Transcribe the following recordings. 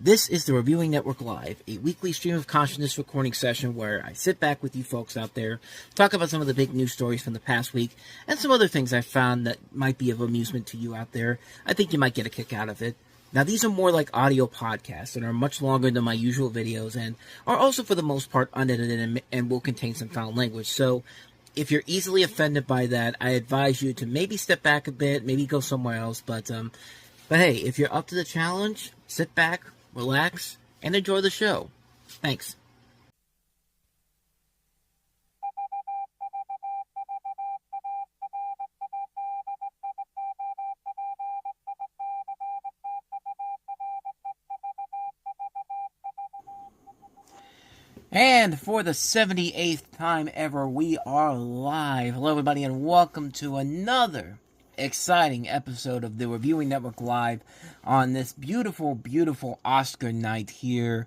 This is the Reviewing Network Live, a weekly stream of consciousness recording session where I sit back with you folks out there, talk about some of the big news stories from the past week, and some other things I found that might be of amusement to you out there. I think you might get a kick out of it. Now, these are more like audio podcasts and are much longer than my usual videos and are also, for the most part, unedited and will contain some foul language. So, if you're easily offended by that, I advise you to maybe step back a bit, maybe go somewhere else. But hey, if you're up to the challenge, sit back, relax, and enjoy the show. Thanks. And for the 78th time ever, we are live. Hello, everybody, and welcome to another exciting episode of the Reviewing Network Live on this beautiful, beautiful Oscar night here.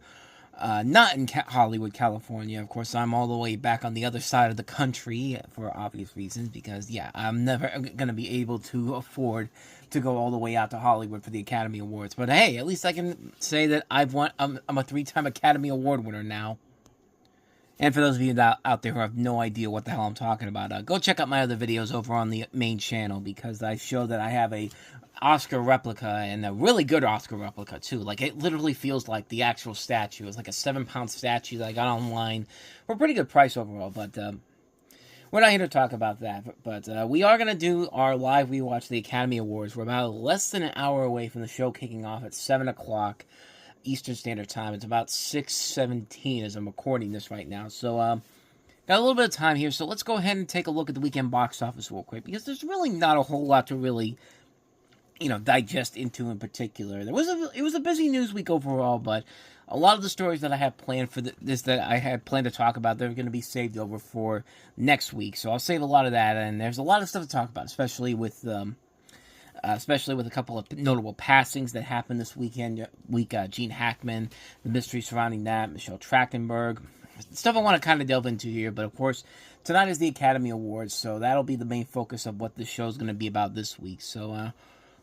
Not in Hollywood, California. Of course, I'm all the way back on the other side of the country for obvious reasons because, I'm never going to be able to afford to go all the way out to Hollywood for the Academy Awards. But hey, at least I can say that I'm a 3-time Academy Award winner now. And for those of you out there who have no idea what the hell I'm talking about, go check out my other videos over on the main channel because I show that I have a Oscar replica and a really good Oscar replica too. Like, it literally feels like the actual statue. It's like a 7-pound statue that I got online for a pretty good price overall. But we're not here to talk about that. But we are going to do our live rewatch of the Academy Awards. We're about less than an hour away from the show kicking off at 7 o'clock. Eastern Standard Time. It's about 6:17 as I'm recording this right now. So, got a little bit of time here, so let's go ahead and take a look at the weekend box office real quick, because there's really not a whole lot to really, digest into in particular. It was a busy news week overall, but a lot of the stories that I have planned for that I had planned to talk about, they're going to be saved over for next week. So I'll save a lot of that, and there's a lot of stuff to talk about, especially with a couple of notable passings that happened this weekend. Gene Hackman, the mystery surrounding that, Michelle Trachtenberg, stuff I want to kind of delve into here. But of course, tonight is the Academy Awards, so that'll be the main focus of what the show is going to be about this week. So,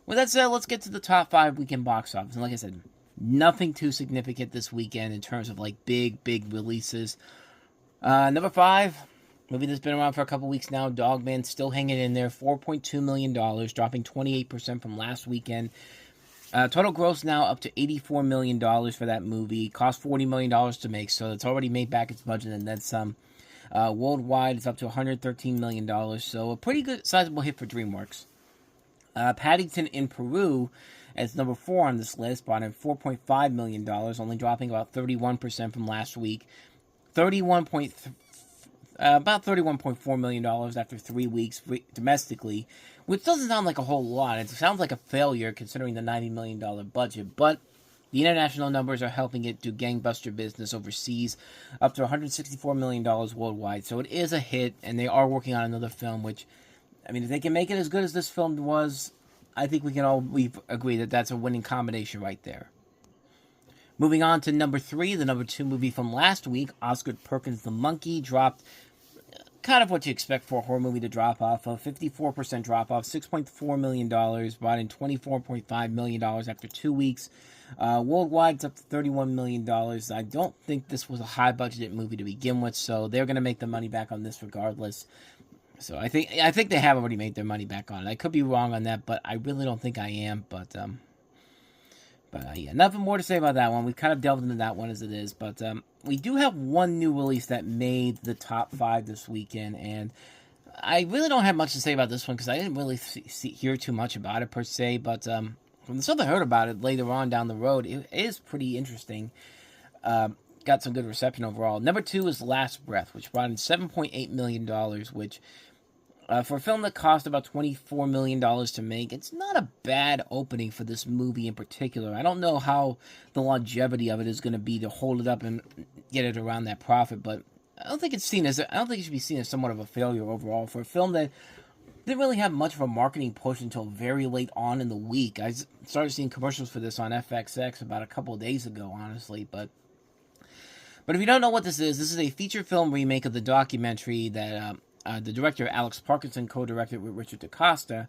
with that said, let's get to the top 5 weekend box office. And like I said, nothing too significant this weekend in terms of like big releases. Number 5. Movie that's been around for a couple weeks now, Dogman, still hanging in there, $4.2 million, dropping 28% from last weekend. Total gross now up to $84 million for that movie. Cost $40 million to make, so it's already made back its budget and then some. Worldwide, it's up to $113 million, so a pretty good, sizable hit for DreamWorks. Paddington in Peru, as number 4 on this list, brought in $4.5 million, only dropping about 31% from last week. About $31.4 million after 3 weeks domestically, which doesn't sound like a whole lot. It sounds like a failure considering the $90 million budget, but the international numbers are helping it do gangbuster business overseas, up to $164 million worldwide. So it is a hit, and they are working on another film, which, I mean, if they can make it as good as this film was, I think we agree that that's a winning combination right there. Moving on to number 3, the number 2 movie from last week, Oscar Perkins' The Monkey, dropped kind of what you expect for a horror movie to drop off. A 54% drop off, $6.4 million, brought in $24.5 million after 2 weeks. Worldwide, it's up to $31 million. I don't think this was a high-budgeted movie to begin with, so they're going to make the money back on this regardless. So I think they have already made their money back on it. I could be wrong on that, but I really don't think I am. But nothing more to say about that one. We've kind of delved into that one as it is. But we do have one new release that made the top 5 this weekend. And I really don't have much to say about this one because I didn't really hear too much about it per se. But from the stuff I heard about it later on down the road, it is pretty interesting. Got some good reception overall. Number 2 is Last Breath, which brought in $7.8 million, which... for a film that cost about $24 million to make, it's not a bad opening for this movie in particular. I don't know how the longevity of it is going to be to hold it up and get it around that profit, but I don't think it should be seen as somewhat of a failure overall for a film that didn't really have much of a marketing push until very late on in the week. I started seeing commercials for this on FXX about a couple of days ago, honestly, but if you don't know what this is a feature film remake of the documentary that the director Alex Parkinson co-directed with Richard DaCosta,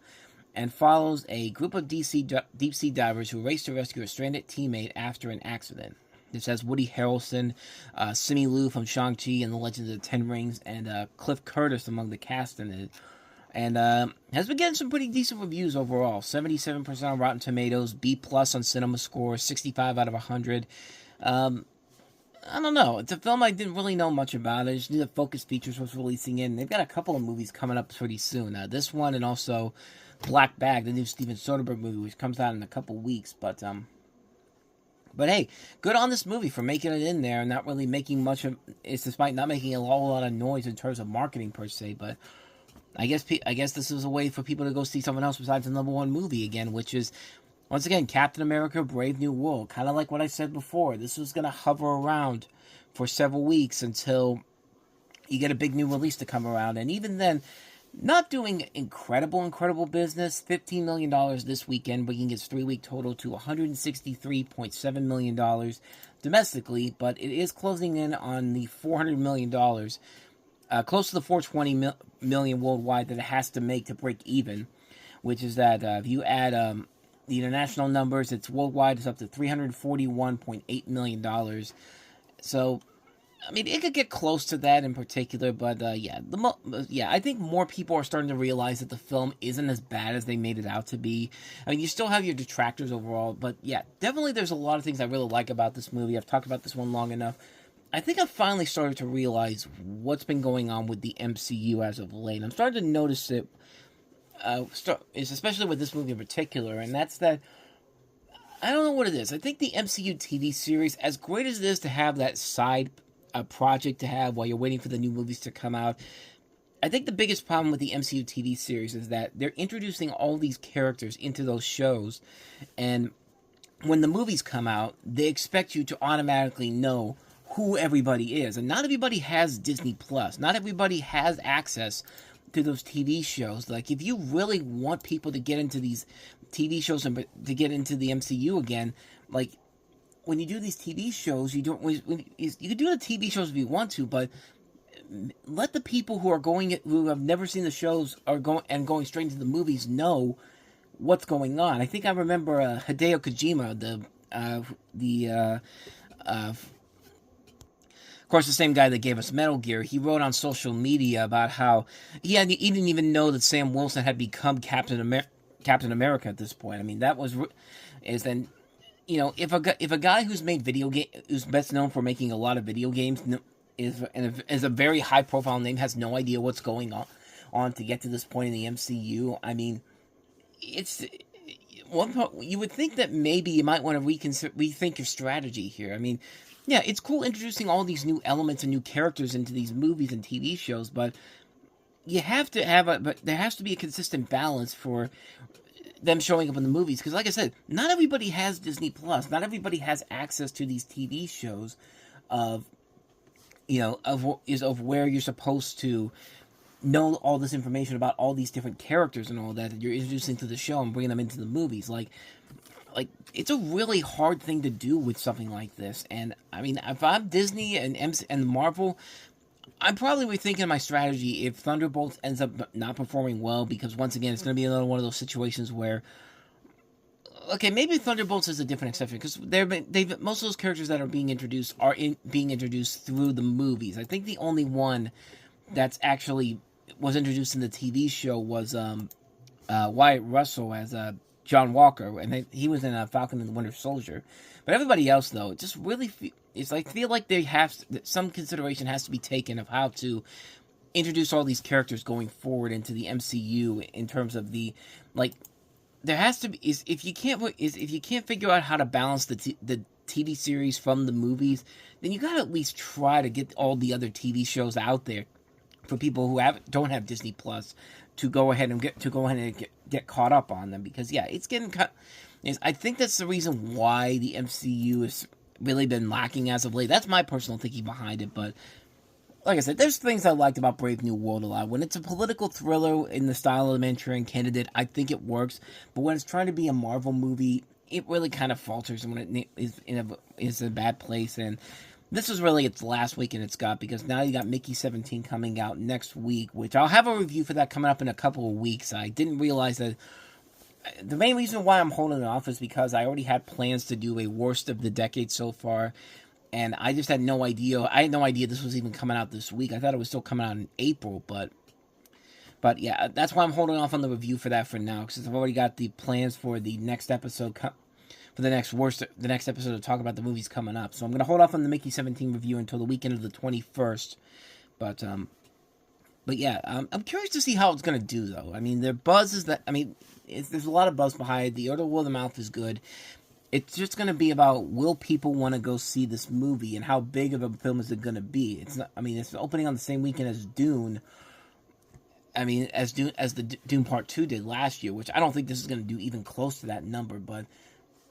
and follows a group of deep sea divers who race to rescue a stranded teammate after an accident. This has Woody Harrelson, Simu Liu from Shang-Chi and the Legend of the Ten Rings, and Cliff Curtis among the cast in it. And has been getting some pretty decent reviews overall. 77% on Rotten Tomatoes, B+ on Cinema Score, 65 out of 100. I don't know. It's a film I didn't really know much about. I just knew that Focus Features was releasing it. And they've got a couple of movies coming up pretty soon. This one and also Black Bag, the new Steven Soderbergh movie, which comes out in a couple weeks. But hey, good on this movie for making it in there and not really making much of it, despite not making a whole lot of noise in terms of marketing per se. But I guess this is a way for people to go see someone else besides the #1 movie again, which is, once again, Captain America: Brave New World. Kind of like what I said before. This was going to hover around for several weeks until you get a big new release to come around. And even then, not doing incredible business. $15 million this weekend, bringing its 3-week total to $163.7 million domestically. But it is closing in on the $400 million, close to the $420 million worldwide that it has to make to break even. Which is that if you add the international numbers, it's worldwide is up to $341.8 million. So, I mean, it could get close to that in particular, but I think more people are starting to realize that the film isn't as bad as they made it out to be. I mean, you still have your detractors overall, but yeah, definitely there's a lot of things I really like about this movie. I've talked about this one long enough. I think I've finally started to realize what's been going on with the MCU as of late. I'm starting to notice it. Is especially with this movie in particular, and that's that I don't know what it is. I think the MCU TV series, as great as it is to have that side project to have while you're waiting for the new movies to come out, I think the biggest problem with the MCU TV series is that they're introducing all these characters into those shows, and when the movies come out, they expect you to automatically know who everybody is, and not everybody has Disney Plus. Not everybody has access to those TV shows. Like, if you really want people to get into these TV shows and to get into the MCU again, like, when you do these TV shows, you don't. You can do the TV shows if you want to, but let the people who have never seen the shows going straight into the movies know what's going on. I think I remember Hideo Kojima, of course, the same guy that gave us Metal Gear, he wrote on social media about how he didn't even know that Sam Wilson had become Captain America at this point. I mean, if a guy who's made who's best known for making a lot of video games, is a very high profile name, has no idea what's going on to get to this point in the MCU. I mean, it's you would think that maybe you might want to rethink your strategy here. I mean, yeah, it's cool introducing all these new elements and new characters into these movies and TV shows, but there has to be a consistent balance for them showing up in the movies. Because, like I said, not everybody has Disney Plus. Not everybody has access to these TV shows of where you're supposed to know all this information about all these different characters and all that you're introducing to the show and bringing them into the movies. Like it's a really hard thing to do with something like this. And I mean, if I'm Disney and Marvel, I'm probably rethinking my strategy if Thunderbolts ends up not performing well, because once again, it's going to be another one of those situations where, okay, maybe Thunderbolts is a different exception, because most of those characters that are being introduced being introduced through the movies. I think the only one that's actually was introduced in the TV show was Wyatt Russell as John Walker, and he was in Falcon and the Winter Soldier. But everybody else, though, it just really feel like some consideration has to be taken of how to introduce all these characters going forward into the MCU in terms of there has to be if you can't figure out how to balance the TV series from the movies, then you gotta at least try to get all the other TV shows out there for people who don't have Disney Plus to go ahead and get caught up on them, because it's getting cut. I think that's the reason why the MCU has really been lacking as of late. That's my personal thinking behind it, but like I said, there's things I liked about Brave New World a lot. When it's a political thriller in the style of The Manchurian Candidate, I think it works, but when it's trying to be a Marvel movie, it really kind of falters when it is in a bad place. And this was really its last weekend it's got, because now you got Mickey 17 coming out next week, which I'll have a review for that coming up in a couple of weeks. I didn't realize that the main reason why I'm holding it off is because I already had plans to do a worst of the decade so far, and I just had no idea. I had no idea this was even coming out this week. I thought it was still coming out in April, but yeah, that's why I'm holding off on the review for that for now, because I've already got the plans for the next episode, for the next episode to talk about the movies coming up. So I'm gonna hold off on the Mickey 17 review until the weekend of the 21st. But yeah, I'm curious to see how it's gonna do though. I mean, the buzz is that there's a lot of buzz behind it. The word of mouth is good. It's just going to be about, will people want to go see this movie, and how big of a film is it going to be? It's not. I mean, it's opening on the same weekend as Dune. I mean, as the Dune Part 2 did last year, which I don't think this is going to do even close to that number. But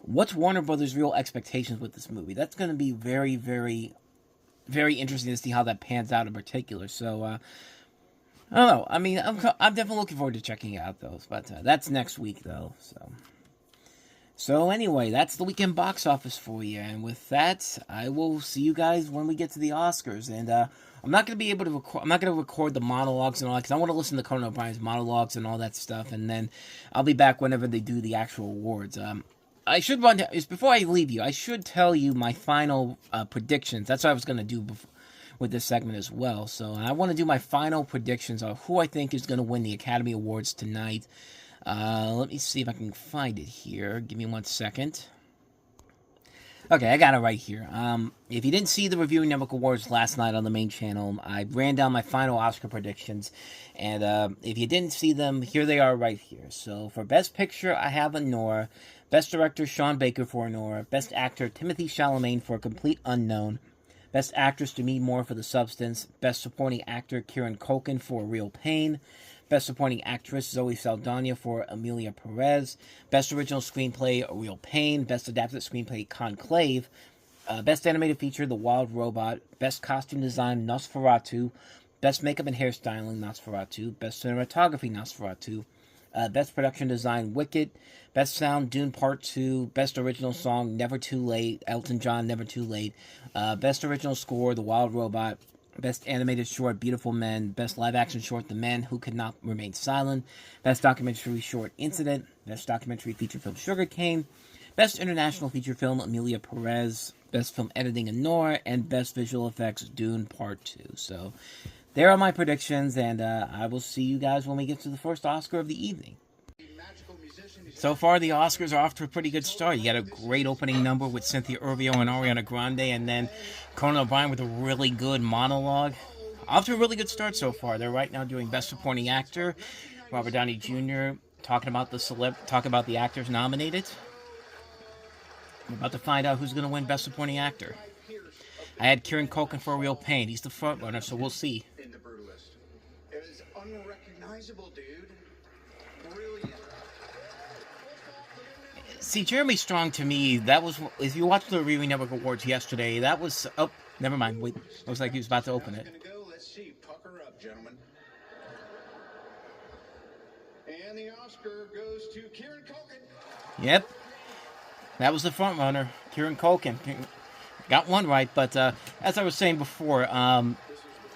what's Warner Brothers' real expectations with this movie? That's going to be very, very, very interesting to see how that pans out in particular. So, I don't know. I mean, I'm definitely looking forward to checking it out, though. But that's next week, though. So anyway, that's the weekend box office for you. And with that, I will see you guys when we get to the Oscars. And I'm not going to be able to record. I'm not going to record the monologues and all that, because I want to listen to Conan O'Brien's monologues and all that stuff. And then I'll be back whenever they do the actual awards. I should before I leave you, I should tell you my final predictions. That's what I was going to do with this segment as well. So I want to do my final predictions of who I think is going to win the Academy Awards tonight. Let me see if I can find it here. Give me 1 second. Okay, I got it right here. If you didn't see the Reviewing Network Awards last night on the main channel, I ran down my final Oscar predictions. And if you didn't see them, here they are right here. So for Best Picture, I have Anora. Best Director, Sean Baker for Anora. Best Actor, Timothée Chalamet for A Complete Unknown. Best Actress, Demi Moore for The Substance. Best Supporting Actor, Kieran Culkin for Real Pain. Best Supporting Actress, Zoe Saldana for Emilia Perez. Best Original Screenplay, A Real Pain. Best Adapted Screenplay, Conclave. Best Animated Feature, The Wild Robot. Best Costume Design, Nosferatu. Best Makeup and Hairstyling, Nosferatu. Best Cinematography, Nosferatu. Best Production Design, Wicked. Best Sound, Dune Part 2. Best Original Song, Never Too Late. Elton John, Never Too Late. Best Original Score, The Wild Robot. Best Animated Short, Beautiful Men. Best Live Action Short, The Men Who Could Not Remain Silent. Best Documentary Short, Incident. Best Documentary Feature Film, Sugarcane. Best International Feature Film, Emilia Perez. Best Film Editing, Anora. And Best Visual Effects, Dune Part 2. So, there are my predictions, and I will see you guys when we get to the first Oscar of the evening. So far, the Oscars are off to a pretty good start. You got a great opening number with Cynthia Erivo and Ariana Grande, and then Conan O'Brien with a really good monologue. Off to a really good start so far. They're right now doing Best Supporting Actor. Robert Downey Jr. talking about the actors nominated. We're about to find out who's going to win Best Supporting Actor. I had Kieran Culkin for Real Pain. He's the front runner, so we'll see. In the Brutalist. It was unrecognizable, dude. Brilliant. See, Jeremy Strong, to me, that was... If you watched the Reviewing Network Awards yesterday, that was... Oh, never mind. Wait, looks like he was about to open it. Let's see. Pucker up, gentlemen. And the Oscar goes to Kieran Culkin. Yep. That was the front runner, Kieran Culkin. Got one right, but as I was saying before,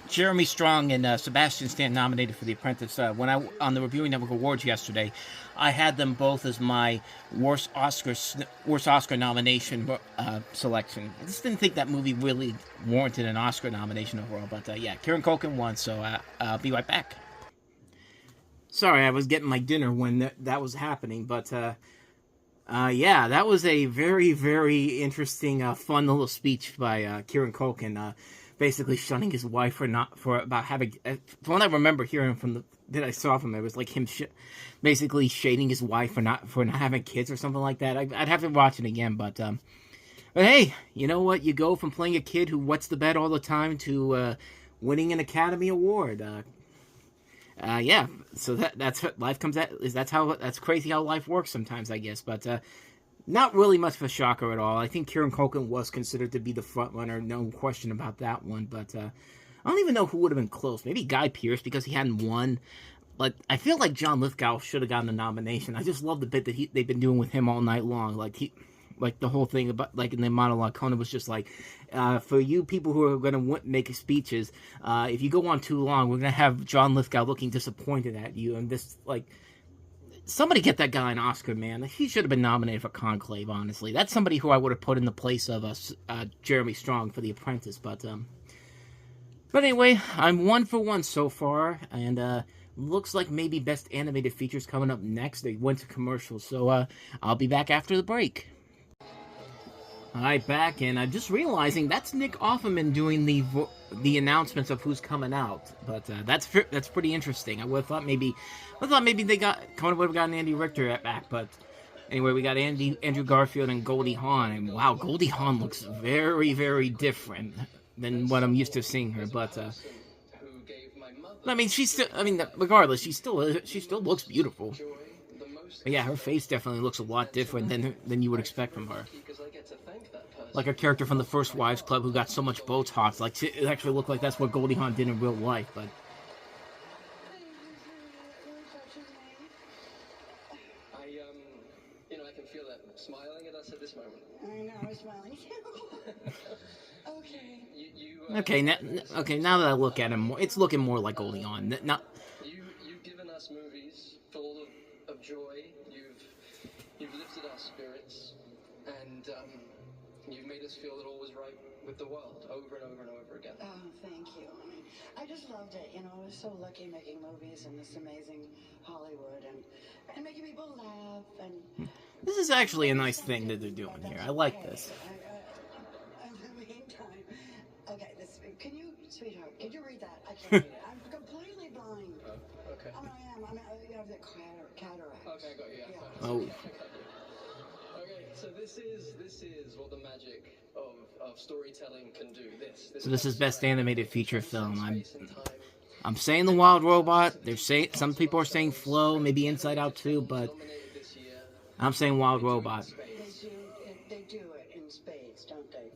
Jeremy Strong and Sebastian Stan nominated for The Apprentice. When I on the Reviewing Network Awards yesterday, I had them both as my worst Oscar nomination selection. I just didn't think that movie really warranted an Oscar nomination overall. But yeah, Kieran Culkin won, so I'll be right back. Sorry, I was getting my dinner when that was happening, but yeah, that was a very, very interesting, fun little speech by Kieran Culkin. Basically shunning his wife for about having. From what I remember hearing from that I saw from it, was like him basically shading his wife for not having kids or something like that. I'd have to watch it again, but hey, you know what? You go from playing a kid who wets the bed all the time to winning an Academy Award. Yeah, so that's what life comes at. That's crazy how life works sometimes, I guess. But not really much of a shocker at all. I think Kieran Culkin was considered to be the front runner, no question about that one. But I don't even know who would have been close. Maybe Guy Pearce because he hadn't won. Like I feel like John Lithgow should have gotten the nomination. I just love the bit that they've been doing with him all night long. Like the whole thing about in the monologue, Conan was just like, for you people who are going to make speeches, if you go on too long, we're going to have John Lithgow looking disappointed at you. And this somebody get that guy an Oscar, man. He should have been nominated for Conclave, honestly. That's somebody who I would have put in the place of Jeremy Strong for The Apprentice. But anyway, I'm 1 for 1 so far, and looks like maybe Best Animated Features coming up next. They went to commercials, so I'll be back after the break. Alright, back, and I'm just realizing that's Nick Offerman doing the announcements of who's coming out. But that's pretty interesting. I would have thought maybe they would have gotten Andy Richter back. But anyway, we got Andrew Garfield and Goldie Hawn, and wow, Goldie Hawn looks very, very different than what I'm used to seeing her. But I mean, regardless, she still looks beautiful. But yeah, her face definitely looks a lot different than you would expect from her. Like a character from the First Wives Club who got so much Botox. Like, it actually looked like that's what Goldie Hawn did in real life, but... I can feel that smiling at us at this moment. I know, I'm smiling too. Okay, now that I look at him, it's looking more like Goldie Hawn. You've given us movies full of joy. You've lifted our spirits, and you've made us feel that all was right with the world over and over and over again. Oh, thank you. I just loved it. I was so lucky making movies in this amazing Hollywood and making people laugh. And this is actually a nice thing that they're doing here. I like this. In the meantime, okay, sweetheart, can you read that? I can't read it. I'm completely blind. Okay. I am. You have the cataract. Okay, I got you. Yeah. Oh. Okay, so this is what the magic of storytelling can do. So this is Best Animated Feature Film. I'm saying The Wild Robot. Some people are saying Flow, maybe Inside Out too, but I'm saying Wild Robot. They do it in spades, don't they?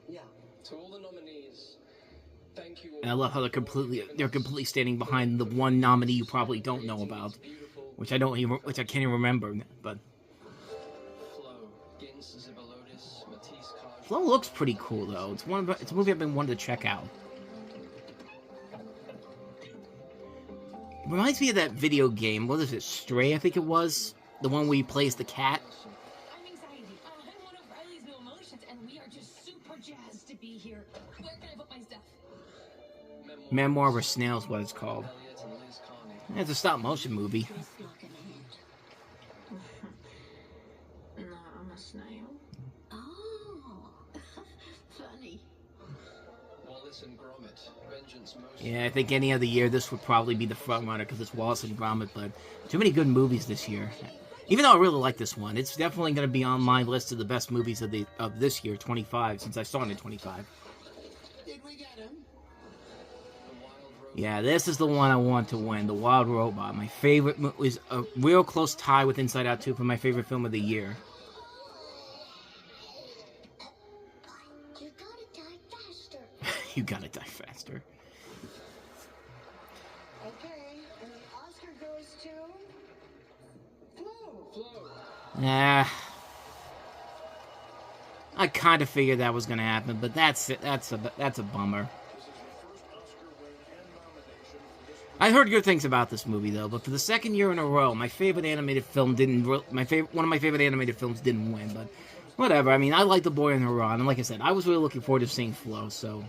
Yeah. To all the nominees, thank you all. And I love how they're completely standing behind the one nominee you probably don't know about, which I can't even remember, but. Flow looks pretty cool though. It's a movie I've been wanting to check out. Reminds me of that video game. What is it? Stray, I think it was. The one where he plays the cat. I'm anxiety. I'm one of Riley's new emotions, and we are just super jazzed to be here. Where can I put my stuff? Memoir of a Snail is what it's called. It's a stop motion movie. No, I'm a snail. Yeah, I think any other year this would probably be the front runner because it's Wallace and Gromit, but too many good movies this year. Even though I really like this one, it's definitely going to be on my list of the best movies of this year, 25, since I saw it in 25. Did we get him? Yeah, this is the one I want to win, The Wild Robot. My favorite is a real close tie with Inside Out 2 for my favorite film of the year. You gotta die faster. You gotta die faster. Okay, and the Oscar goes to Flow. I kind of figured that was gonna happen, but that's a bummer. I heard good things about this movie though, but for the second year in a row, my favorite animated film one of my favorite animated films didn't win, but whatever. I mean, I like The Boy and Hurrah, and like I said, I was really looking forward to seeing Flow, so.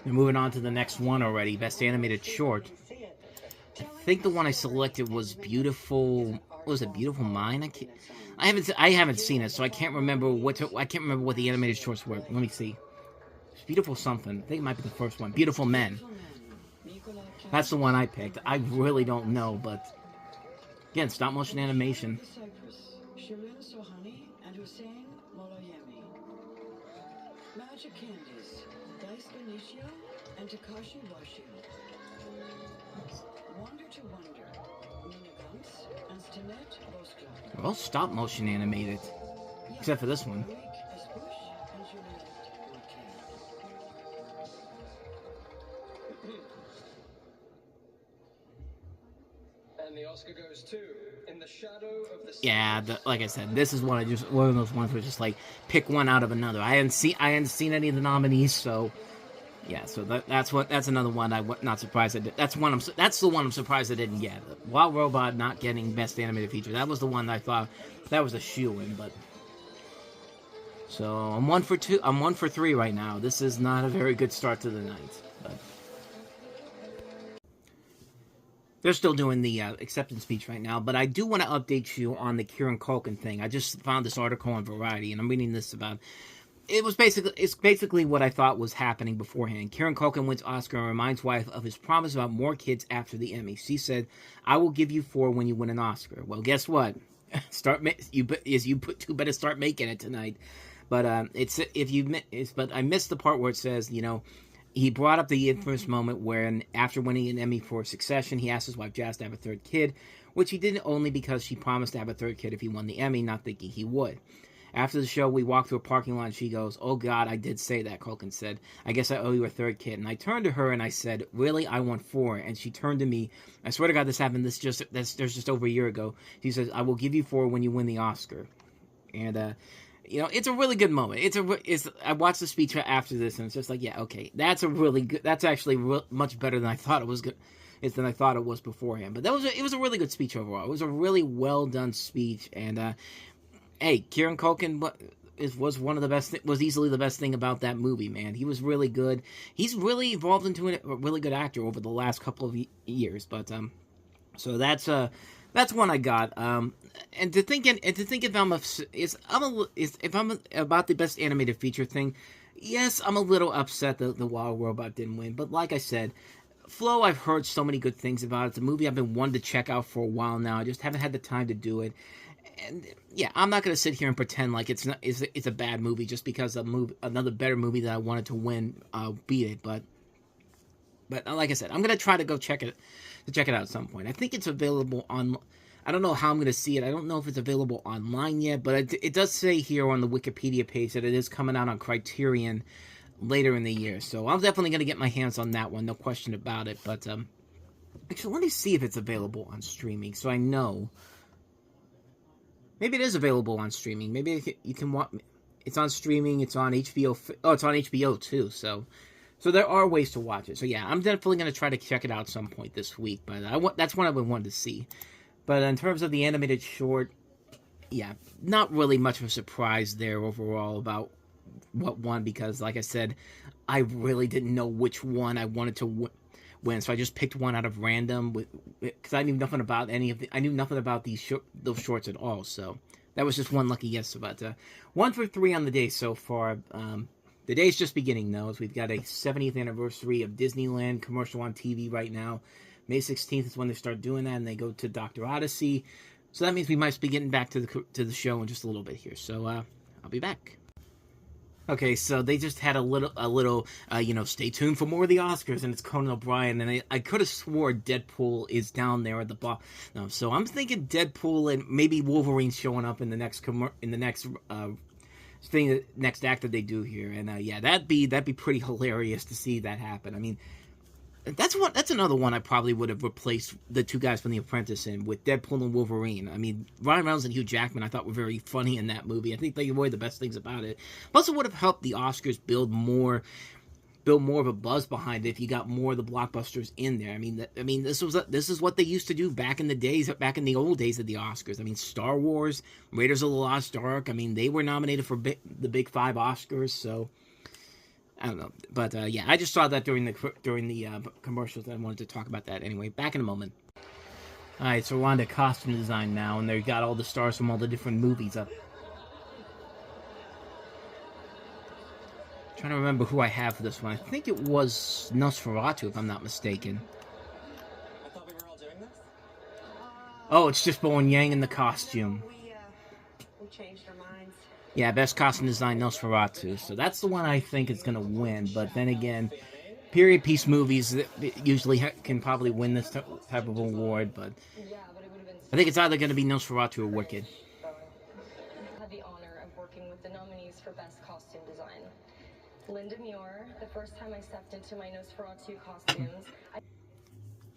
We're moving on to the next one already, Best Animated Short. I think the one I selected was Beautiful. What was it? Beautiful Mind? I haven't seen it, so I can't remember what the animated shorts were. Let me see. It's Beautiful something. I think it might be the first one. Beautiful Men. That's the one I picked. I really don't know, but again, stop motion animation. Magic Candies, Dice Benicio, and Takashi Washi. Wonder to Wonder, Nina Guntz, and Stinnett Boskla. They're all stop motion animated, except for this one. And the Oscar goes to In the Shadow of the Yeah, like I said, this is one of those ones where it's just like pick one out of another. I hadn't seen any of the nominees, so Yeah, so that's another one not surprised I did. That's the one I'm surprised I didn't get. Wild Robot not getting Best Animated Feature. That was the one that I thought that was a shoo-in, but so I'm 1 for 2. I'm 1 for 3 right now. This is not a very good start to the night, but they're still doing the acceptance speech right now. But I do want to update you on the Kieran Culkin thing. I just found this article on Variety, and I'm reading this about. It's basically what I thought was happening beforehand. Kieran Culkin wins Oscar and reminds wife of his promise about more kids after the Emmy. She said, "I will give you 4 when you win an Oscar." Well, guess what? You better start making it tonight. But but I missed the part where it says, he brought up the infamous moment where, after winning an Emmy for Succession, he asked his wife Jazz to have a 3rd kid, which he did only because she promised to have a 3rd kid if he won the Emmy, not thinking he would. After the show, we walked through a parking lot, and she goes, "Oh, God, I did say that," Culkin said. "I guess I owe you a 3rd kid." And I turned to her, and I said, "Really? I want 4." And she turned to me. I swear to God, this happened there's just over a year ago. She says, "I will give you 4 when you win the Oscar." And, it's a really good moment. I watched the speech after this, and it's just like, yeah, okay, that's actually much better than I thought it was good. Than I thought it was beforehand. But it was a really good speech overall. It was a really well done speech, and hey, Kieran Culkin was easily the best thing about that movie, man. He was really good. He's really evolved into a really good actor over the last couple of years. But so that's one I got. And to think if I'm about the Best Animated Feature thing, yes, I'm a little upset that the Wild Robot didn't win. But like I said, Flow, I've heard so many good things about it. It's a movie I've been wanting to check out for a while now. I just haven't had the time to do it. And yeah, I'm not gonna sit here and pretend like it's a bad movie just because another better movie that I wanted to win beat it. But like I said, I'm gonna try to go check it out at some point. I think it's available on. I don't know how I'm gonna see it. I don't know if it's available online yet, but it does say here on the Wikipedia page that it is coming out on Criterion later in the year. So I'm definitely gonna get my hands on that one, no question about it. But actually, let me see if it's available on streaming, so I know. Maybe it is available on streaming. Maybe you can watch. It's on streaming. It's on HBO. Oh, it's on HBO too. So there are ways to watch it. So yeah, I'm definitely gonna try to check it out at some point this week. But that's what I've been wanting to see. But in terms of the animated short, yeah, not really much of a surprise there overall about what won because, like I said, I really didn't know which one I wanted to win, so I just picked one out of random because I knew nothing about I knew nothing about those shorts at all. So that was just one lucky guess. But 1 for 3 on the day so far. The day's just beginning though, as we've got a 70th anniversary of Disneyland commercial on TV right now. May 16th is when they start doing that, and they go to Dr. Odyssey. So that means we might be getting back to the show in just a little bit here. So I'll be back. Okay, so they just had a little, stay tuned for more of the Oscars, and it's Conan O'Brien, and I could have swore Deadpool is down there at the bottom. No, so I'm thinking Deadpool and maybe Wolverine showing up in the next next act that they do here, and yeah, that'd be pretty hilarious to see that happen. I mean, that's another one I probably would have replaced the two guys from The Apprentice in with Deadpool and Wolverine. I mean, Ryan Reynolds and Hugh Jackman I thought were very funny in that movie. I think they were the best things about it. Plus, it would have helped the Oscars build more of a buzz behind it if you got more of the blockbusters in there. I mean, this is what they used to do back in the old days of the Oscars. I mean, Star Wars, Raiders of the Lost Ark. I mean, they were nominated for the Big 5 Oscars, so. I don't know, but yeah, I just saw that during the commercials. I wanted to talk about that anyway. Back in a moment. All right, so we're on to costume design now, and they got all the stars from all the different movies up. Trying to remember who I have for this one. I think it was Nosferatu, if I'm not mistaken. I thought we were all doing this. Oh, it's just Bowen Yang in the costume. We changed our minds. Yeah, best costume design, Nosferatu. So that's the one I think is going to win. But then again, period piece movies usually can probably win this type of award. But I think it's either going to be Nosferatu or Wicked. I had the honor of working with the nominees for best costume design. Linda Muir, the first time I stepped into my Nosferatu costumes.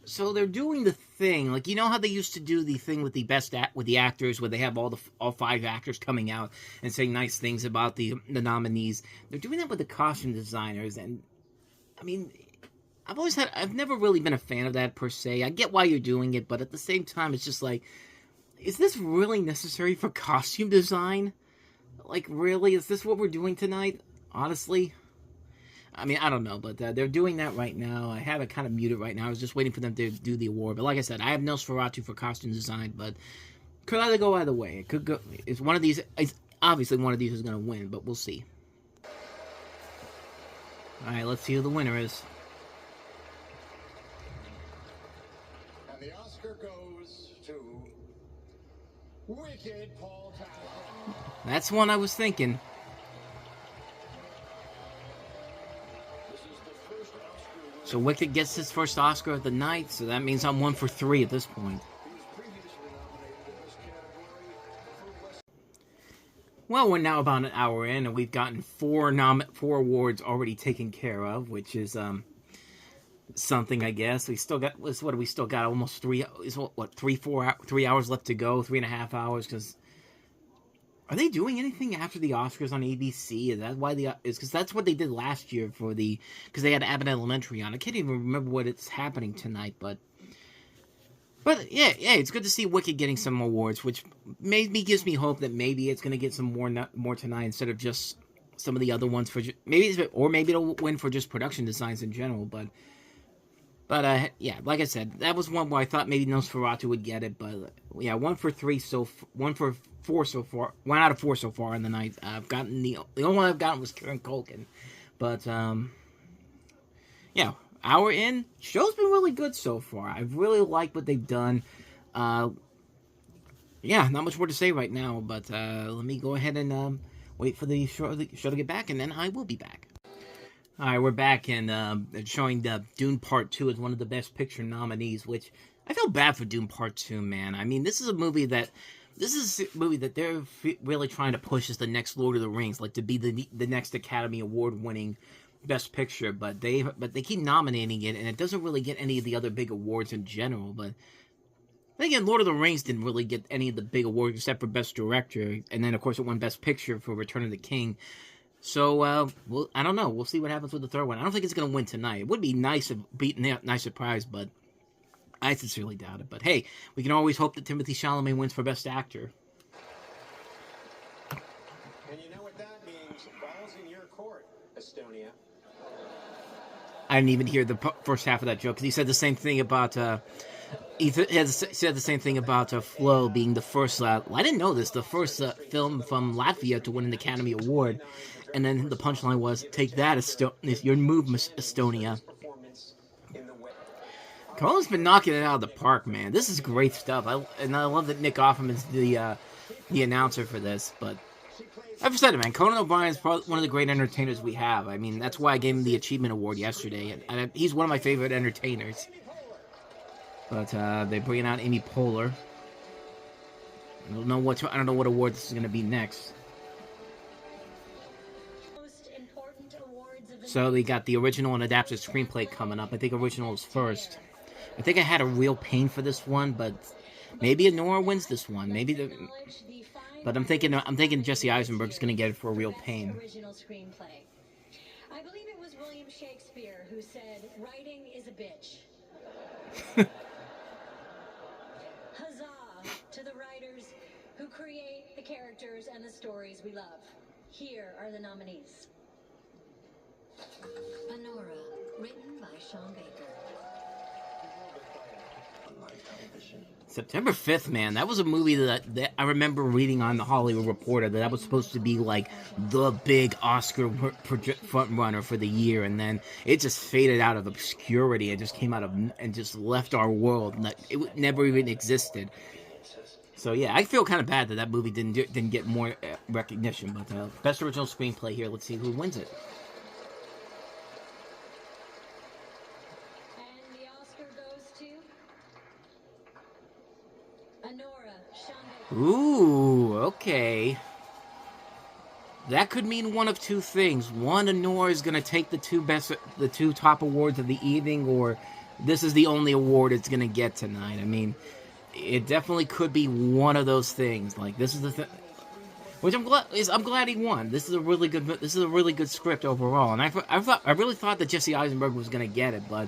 So they're doing the thing, like, you know how they used to do the thing with with the actors, where they have all 5 actors coming out and saying nice things about the nominees. They're doing that with the costume designers, and I mean, I've never really been a fan of that per se. I get why you're doing it, but at the same time, it's just like, is this really necessary for costume design? Like, really? Is this what we're doing tonight? Honestly? I mean, I don't know, but they're doing that right now. I have it kind of muted right now. I was just waiting for them to do the award. But like I said, I have Nosferatu for costume design, but could either go either way. It could go. It's one of these. It's obviously one of these is going to win, but we'll see. All right, let's see who the winner is. And the Oscar goes to Wicked Paul Towers. That's one I was thinking. So Wicked gets his first Oscar of the night, so that means I'm 1 for 3 at this point. Well, we're now about an hour in, and we've gotten four awards already taken care of, which is something, I guess. We still got almost 3 hours left to go, 3.5 hours, because are they doing anything after the Oscars on ABC? Is that why because that's what they did last year because they had Abbott Elementary on. I can't even remember what it's happening tonight, but yeah, it's good to see Wicked getting some awards, which gives me hope that maybe it's going to get some more tonight instead of just some of the other ones maybe it'll win for just production designs in general. But yeah, like I said, that was one where I thought maybe Nosferatu would get it, but yeah, 1 for 4 so far. 1 out of 4 so far in the night. I've gotten the only one I've gotten was Kieran Culkin, but yeah, hour in, show's been really good so far. I've really liked what they've done. Yeah, not much more to say right now, but let me go ahead and wait for the show to get back, and then I will be back. Alright, we're back, and showing Dune Part 2 as one of the Best Picture nominees, which I feel bad for Dune Part 2, man. I mean, this is a movie that they're really trying to push as the next Lord of the Rings, like to be the next Academy Award-winning Best Picture, but they keep nominating it, and it doesn't really get any of the other big awards in general, but again, Lord of the Rings didn't really get any of the big awards except for Best Director, and then, of course, it won Best Picture for Return of the King. So, well, I don't know. We'll see what happens with the third one. I don't think it's going to win tonight. It would be nice if nice surprise, but I sincerely doubt it. But hey, we can always hope that Timothée Chalamet wins for Best Actor. And you know what that means? Balls in your court, Estonia. I didn't even hear the first half of that joke, because he said the same thing about, said the same thing about Flo being the first, I didn't know this, the first film from Latvia to win an Academy Award. And then the punchline was, take that, your move, Estonia. Cohen's been knocking it out of the park, man. This is great stuff. I love that Nick Offerman is the announcer for this. But I've said it, man. Conan O'Brien is probably one of the great entertainers we have. I mean, that's why I gave him the Achievement Award yesterday. And he's one of my favorite entertainers. But they're bringing out Amy Poehler. I don't know what award this is going to be next. So they got the original and adapted screenplay coming up. I think original is first. I think I had a real pain for this one, but maybe Anora wins this one. But I'm thinking Jesse Eisenberg's going to get it for a real pain. Original screenplay. I believe it was William Shakespeare who said, "Writing is a bitch." Huzzah to the writers who create the characters and the stories we love. Here are the nominees. Anora, written by Sean Baker. September 5th, man, that was a movie that I remember reading on The Hollywood Reporter that was supposed to be like the big Oscar front runner for the year, and then it just faded out of obscurity. It just came out of and just left our world. It never even existed. So yeah, I feel kind of bad that movie didn't get more recognition. But best original screenplay here. Let's see who wins it. Ooh, okay. That could mean one of two things. One, Anora is going to take the two top awards of the evening, or this is the only award it's going to get tonight. I mean, it definitely could be one of those things. Like, this is the thing. which I'm glad he won. This is a really good script overall, and I really thought that Jesse Eisenberg was gonna get it, but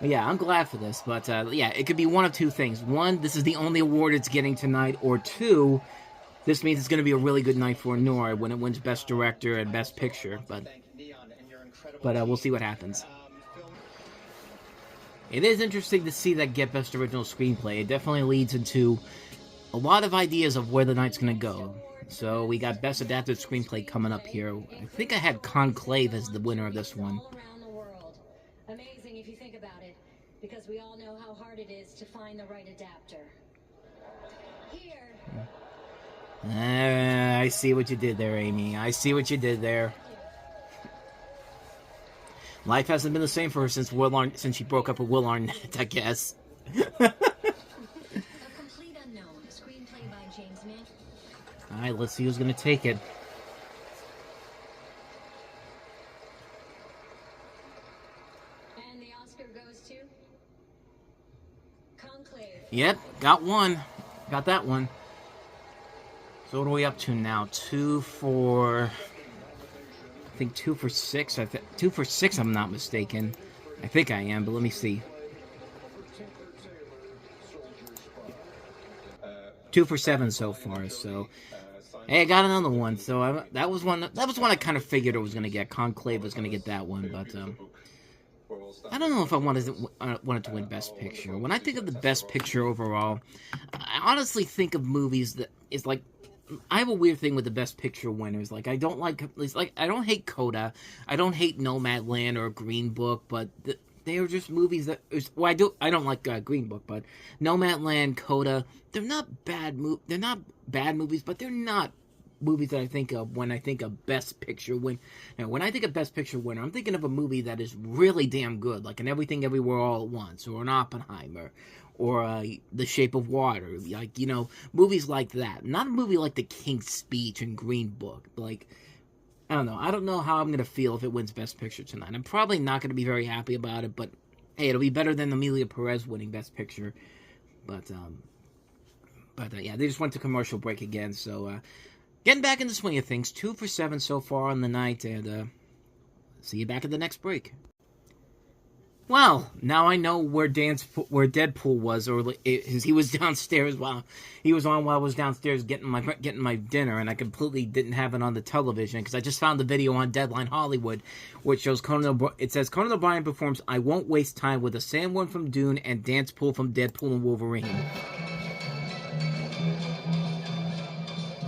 yeah, I'm glad for this. But yeah, it could be one of two things: one, this is the only award it's getting tonight, or two, this means it's gonna be a really good night for Nora when it wins Best Director and Best Picture. But we'll see what happens. It is interesting to see that get Best Original Screenplay. It definitely leads into a lot of ideas of where the night's going to go. So we got Best Adapted Screenplay coming up here. I think I had Conclave as the winner of this one. All around the world. Amazing if you think about it, because we all know how hard it is to find the right adapter. Here. I see what you did there, Amy. I see what you did there. Life hasn't been the same for her since she broke up with Will Arnett, I guess. Alright, let's see who's going to take it. And the Oscar goes to Conclave. Yep, got one. Got that one. So what are we up to now? 2 for 6. 2 for 6, I'm not mistaken. I think I am, but let me see. 2 for 7 so far, so hey, I got another one. So that was one I kind of figured I was going to get. Conclave was going to get that one, but I don't know if I wanted to win Best Picture. When I think of the Best Picture overall, I honestly think of movies that is like, I have a weird thing with the Best Picture winners. Like I don't hate Coda, I don't hate Nomadland or Green Book, but they are just movies that. Well, I don't like Green Book, but Nomadland, Coda, they're not bad movies, but they're not movies that I think of when I think of Best Picture win. Now, when I think of Best Picture winner, I'm thinking of a movie that is really damn good, like an Everything Everywhere All at Once, or an Oppenheimer, or The Shape of Water, like, you know, movies like that. Not a movie like The King's Speech and Green Book. Like, I don't know. I don't know how I'm going to feel if it wins Best Picture tonight. I'm probably not going to be very happy about it, but hey, it'll be better than Amelia Perez winning Best Picture. But yeah, they just went to commercial break again, so getting back in the swing of things. 2 for 7 so far on the night, and see you back at the next break. Well, now I know where Deadpool was, or he was downstairs while I was downstairs getting my dinner, and I completely didn't have it on the television because I just found the video on Deadline Hollywood, which shows it says Conan O'Brien performs "I Won't Waste Time" with a Sandworm from Dune and Dancepool from Deadpool and Wolverine.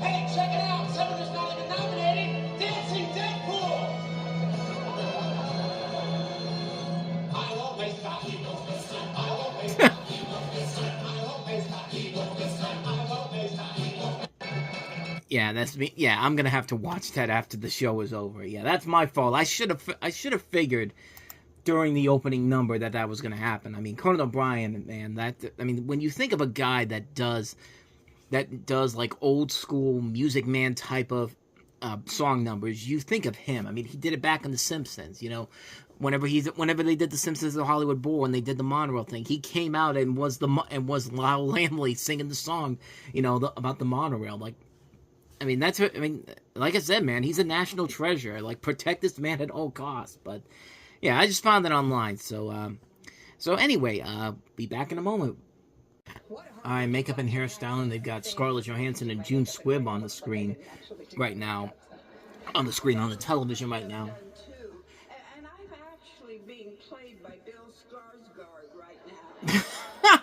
Hey, check it out! Someone who's not even nominated, Dancing Deadpool! I won't waste time. I won't waste time. I won't waste time. I won't waste time. Yeah, that's me. Yeah, I'm gonna have to watch that after the show is over. Yeah, that's my fault. I should have figured during the opening number that was gonna happen. I mean, Conan O'Brien, man. When you think of a guy that does like old school Music Man type of song numbers, you think of him. I mean, he did it back in The Simpsons, you know. Whenever they did The Simpsons at the Hollywood Bowl and they did the monorail thing, he came out and was Lyle Lanley singing the song, you know, about the monorail. Like, like I said, man, he's a national treasure. Like, protect this man at all costs. But yeah, I just found it online. So anyway, be back in a moment. Alright, makeup and hairstyling. They've got Scarlett Johansson and June Squibb on the screen right now. On the television right now. And I'm actually being played by Bill Skarsgård right now.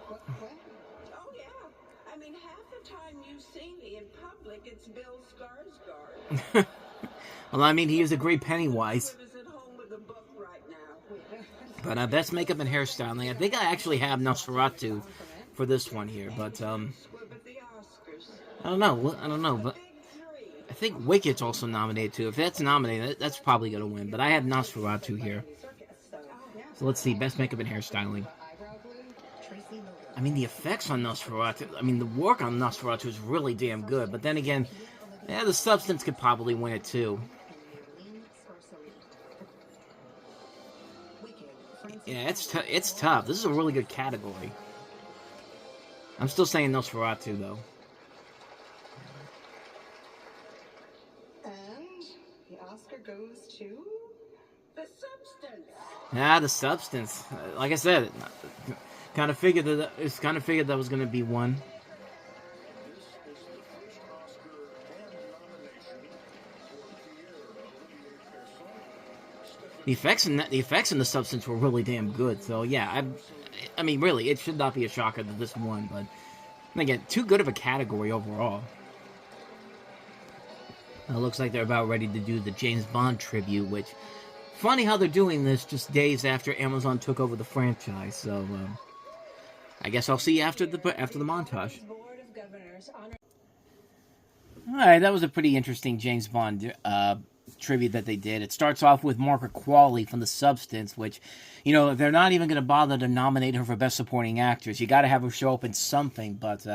What? Oh yeah. I mean, half the time you see me in public, it's Bill Skarsgård. Well, I mean, he is a great Pennywise. He was at home with a book right now. But best makeup and hairstyling. I think I actually have Nosferatu for this one here, but I don't know, but I think Wicked's also nominated too. If that's nominated, that's probably gonna win. But I have Nosferatu here. So let's see, best makeup and hairstyling. I mean, the effects on Nosferatu, the work on Nosferatu is really damn good. But then again, yeah, the substance could probably win it too. Yeah, it's tough. This is a really good category. I'm still saying Nosferatu, though. And the Oscar goes to The Substance. The Substance. Like I said, kind of figured that was going to be one. The effects in The Substance were really damn good. So yeah, I mean, really, it should not be a shocker that this won, but again, too good of a category overall. It looks like they're about ready to do the James Bond tribute, which, funny how they're doing this just days after Amazon took over the franchise. So I guess I'll see you after the montage. All right, that was a pretty interesting James Bond tribute that they did. It starts off with Margaret Qualley from The Substance, which, they're not even going to bother to nominate her for Best Supporting Actress. You got to have her show up in something, but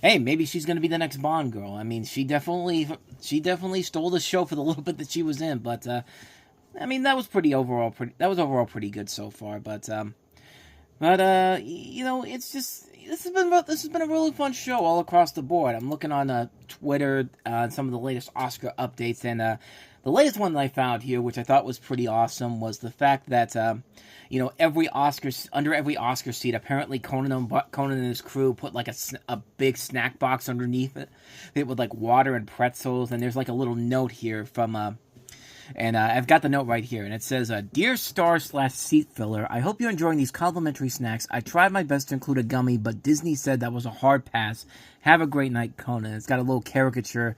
hey, maybe she's going to be the next Bond girl. I mean, she definitely stole the show for the little bit that she was in, but I mean, that was overall pretty good so far, but it's just, this has been a really fun show all across the board. I'm looking on Twitter, some of the latest Oscar updates, and the latest one that I found here, which I thought was pretty awesome, was the fact that under every Oscar seat, apparently Conan and his crew put like a big snack box underneath it with like water and pretzels, and there's like a little note here from and I've got the note right here, and it says, Dear star/seat filler, I hope you're enjoying these complimentary snacks. I tried my best to include a gummy, but Disney said that was a hard pass. Have a great night, Conan. It's got a little caricature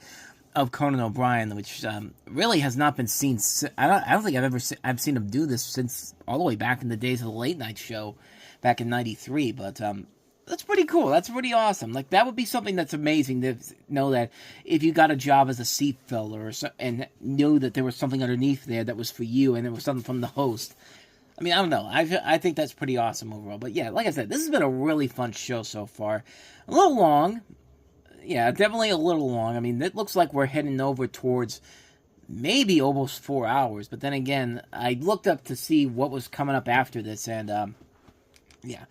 of Conan O'Brien, which really has not been seen. I don't think I've seen him do this since all the way back in the days of the late night show back in '93, but that's pretty cool. That's pretty awesome. Like, that would be something that's amazing to know that if you got a job as a seat filler and knew that there was something underneath there that was for you and there was something from the host. I mean, I don't know. I think that's pretty awesome overall. But yeah, like I said, this has been a really fun show so far. A little long. Yeah, definitely a little long. I mean, it looks like we're heading over towards maybe almost 4 hours. But then again, I looked up to see what was coming up after this, and yeah.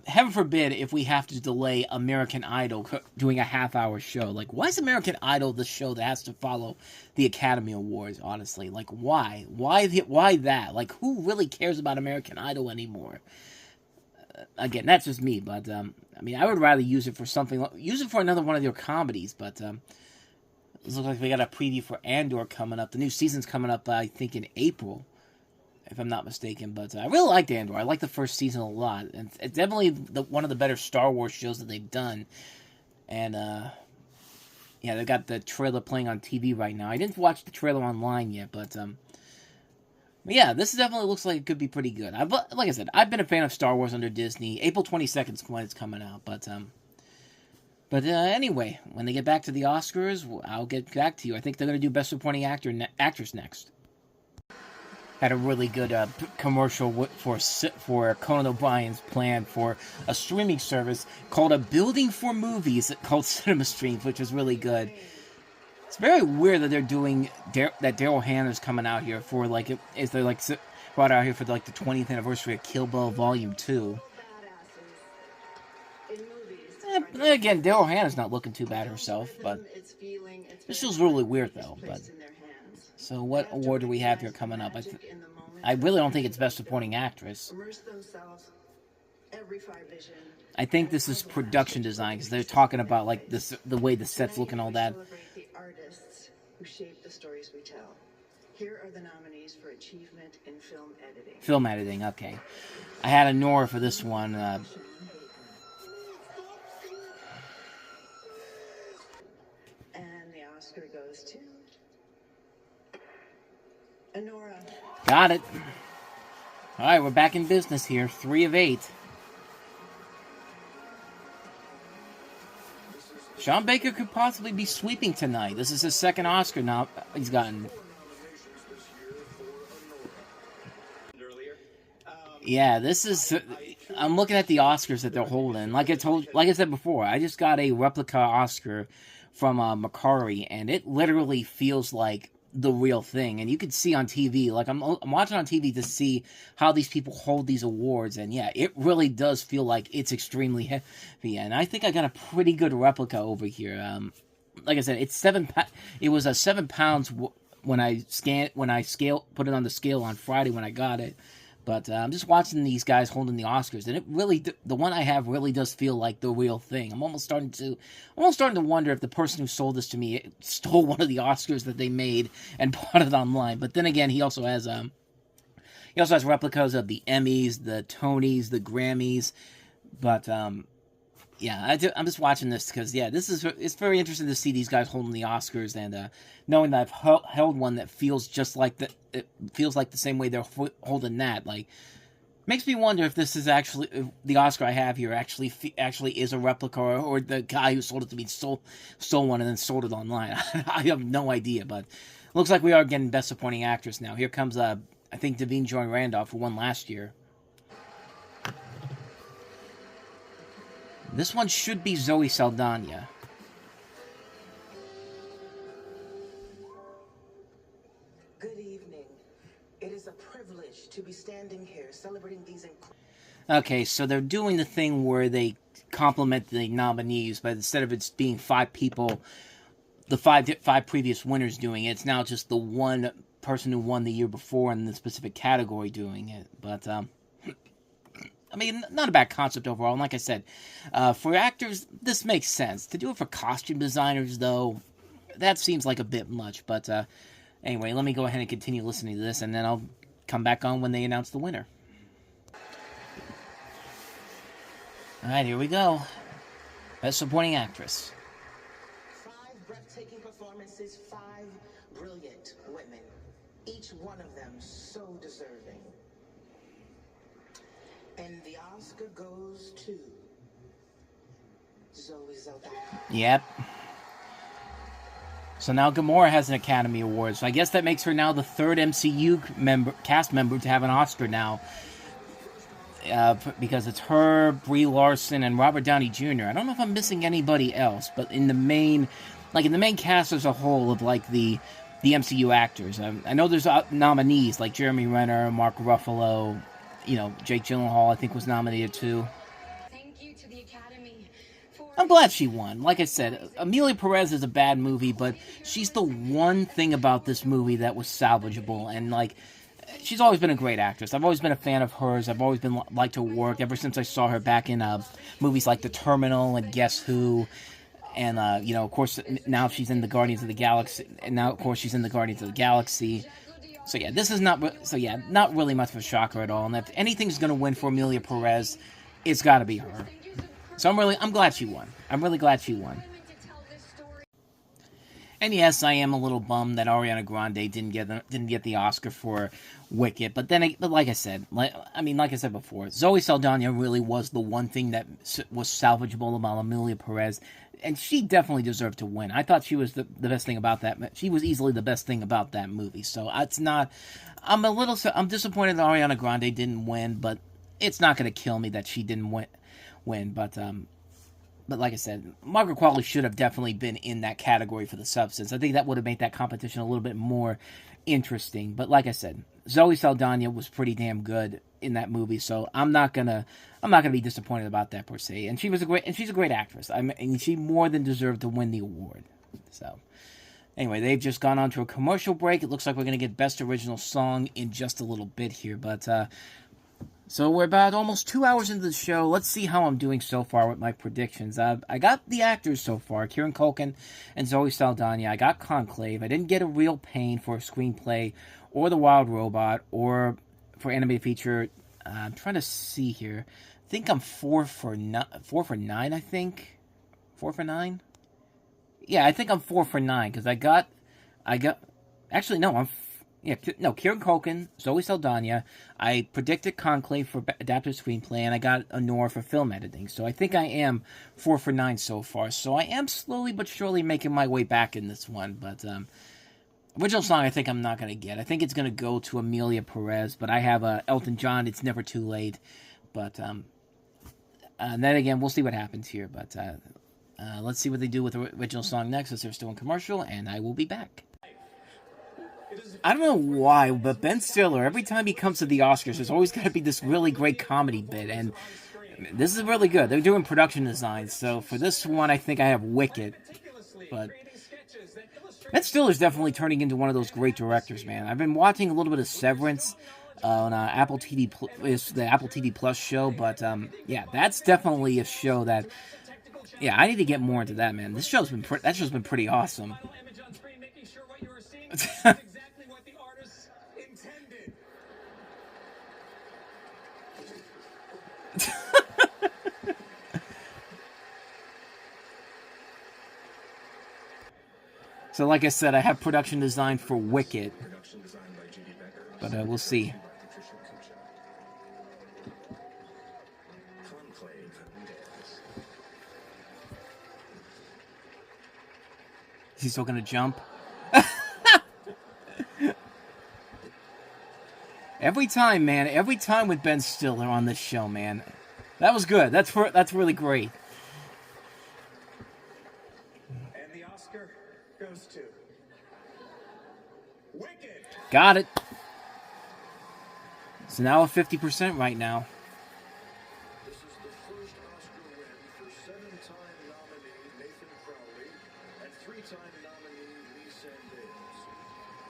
Heaven forbid if we have to delay American Idol doing a half-hour show. Like, why is American Idol the show that has to follow the Academy Awards, honestly? Like, why? Why that? Like, who really cares about American Idol anymore? Again, that's just me, but, I mean, I would rather use it for another one of your comedies, but, it looks like we got a preview for Andor coming up. The new season's coming up, I think, in April, if I'm not mistaken, but I really liked Andor. I liked the first season a lot, and it's definitely one of the better Star Wars shows that they've done, and, yeah, they've got the trailer playing on TV right now. I didn't watch the trailer online yet, but yeah, this definitely looks like it could be pretty good. Like I said, I've been a fan of Star Wars under Disney. April 22nd is when it's coming out, but anyway, when they get back to the Oscars, I'll get back to you. I think they're going to do Best Supporting Actress next. Had a really good commercial for Conan O'Brien's plan for a streaming service called A Building for Movies called Cinema Streams, which was really good. It's very weird that they're doing that. Daryl Hannah's coming out here for brought out here for the 20th anniversary of Kill Bill Volume 2. Again, Daryl Hannah's not looking too bad herself, but this feels really weird though. But so, what award do we have here coming up? I really don't think it's Best Supporting Actress. I think this is production design because they're talking about like the way the sets look and all that. Who shape the stories we tell. Here are the nominees for achievement in film editing. Film editing, okay. I had a Nora for this one. And the Oscar goes to Nora. Got it. All right, we're back in business here. 3 of 8. Sean Baker could possibly be sweeping tonight. This is his second Oscar now he's gotten. Yeah, this is. I'm looking at the Oscars that they're holding. Like I said before, I just got a replica Oscar from Macari, and it literally feels like the real thing. And you could see on TV, like I'm watching on TV to see how these people hold these awards, and yeah, it really does feel like it's extremely heavy. And I think I got a pretty good replica over here. Like I said, it was a 7 pounds when I put it on the scale on Friday when I got it. But I'm just watching these guys holding the Oscars, and it really, the one I have really does feel like the real thing. I'm almost starting to wonder if the person who sold this to me stole one of the Oscars that they made and bought it online. But then again, he also has replicas of the Emmys, the Tonys, the Grammys. But yeah, I'm just watching this because it's very interesting to see these guys holding the Oscars, and knowing that I've held one that feels just like it feels like the same way they're holding that. Like, makes me wonder if this is actually, if the Oscar I have here actually is a replica, or the guy who sold it to me stole one and then sold it online. I have no idea, but looks like we are getting Best Supporting Actress now. Here comes I think Davine Joy Randolph, who won last year. This one should be Zoe Saldana. Good evening. It is a privilege to be standing here celebrating these. Okay, so they're doing the thing where they compliment the nominees, but instead of it being 5 people, the five previous winners doing it, it's now just the one person who won the year before in the specific category doing it. But I mean, not a bad concept overall. And like I said, for actors, this makes sense. To do it for costume designers, though, that seems like a bit much. But anyway, let me go ahead and continue listening to this, and then I'll come back on when they announce the winner. Alright, here we go. Best Supporting Actress. 5 breathtaking performances, 5 brilliant women. Each one of them so deserving. And the Oscar goes to Zoe Saldana. Yep. So now Gamora has an Academy Award. So I guess that makes her now the 3rd MCU cast member to have an Oscar now. Because it's her, Brie Larson, and Robert Downey Jr. I don't know if I'm missing anybody else, but in the main cast as a whole of like the MCU actors, I know there's nominees like Jeremy Renner, Mark Ruffalo. You know, Jake Gyllenhaal, I think, was nominated too. Thank you to the Academy for... I'm glad she won. Like I said, Amelia Perez is a bad movie, but she's the one thing about this movie that was salvageable. And, like, she's always been a great actress. I've always been a fan of hers. I've always been liked her work ever since I saw her back in movies like The Terminal and Guess Who. And, you know, of course, now she's in the Guardians of the Galaxy. And now, of course, she's in the Guardians of the Galaxy. So yeah, this is not really much of a shocker at all. And if anything's going to win for Amelia Perez, it's got to be her. So I'm glad she won. I'm really glad she won. And yes, I am a little bummed that Ariana Grande didn't get the Oscar for Wicked. But like I said before, Zoe Saldana really was the one thing that was salvageable about Amelia Perez. And she definitely deserved to win. I thought she was the best thing about that. She was easily the best thing about that movie. So it's not. I'm disappointed that Ariana Grande didn't win, but it's not going to kill me that she didn't win. But like I said, Margaret Qualley should have definitely been in that category for The Substance. I think that would have made that competition a little bit more interesting. But like I said, Zoe Saldana was pretty damn good in that movie, so I'm not gonna be disappointed about that per se. And she's a great actress. I mean, she more than deserved to win the award. So anyway, they've just gone on to a commercial break. It looks like we're gonna get Best Original Song in just a little bit here, but so we're about almost 2 hours into the show. Let's see how I'm doing so far with my predictions. I got the actors so far, Kieran Culkin and Zoe Saldana. I got Conclave. I didn't get a Real Pain for a screenplay, or The Wild Robot, or for animated feature. I'm trying to see here. I think I'm 4 for 9. I think 4 for 9. Yeah, I think I'm 4 for 9 because I got. Actually, no, Kieran Culkin, Zoe Saldana. I predicted Conclave for adapted screenplay, and I got Honor for film editing. So I think I am 4 for 9 so far. So I am slowly but surely making my way back in this one. But original song, I think I'm not going to get. I think it's going to go to Amelia Perez, but I have Elton John, It's Never Too Late. But then again, we'll see what happens here. But let's see what they do with the original song next, as they're still in commercial, and I will be back. I don't know why, but Ben Stiller, every time he comes to the Oscars, there's always got to be this really great comedy bit, and this is really good. They're doing production design, so for this one, I think I have Wicked. But Ben Stiller's definitely turning into one of those great directors, man. I've been watching a little bit of Severance on Apple TV, the Apple TV Plus show, but yeah, that's definitely a show that, yeah, I need to get more into that, man. That show's been pretty awesome. So, like I said, I have production design for Wicked, but we'll see. Is he still gonna jump? Every time, man. Every time with Ben Stiller on this show, man. That was good. That's really great. And the Oscar goes to Wicked. Got it. It's now a 50% right now. This is the first Oscar win for 7-time nominee Nathan Crowley and 3-time nominee Lee Sandales.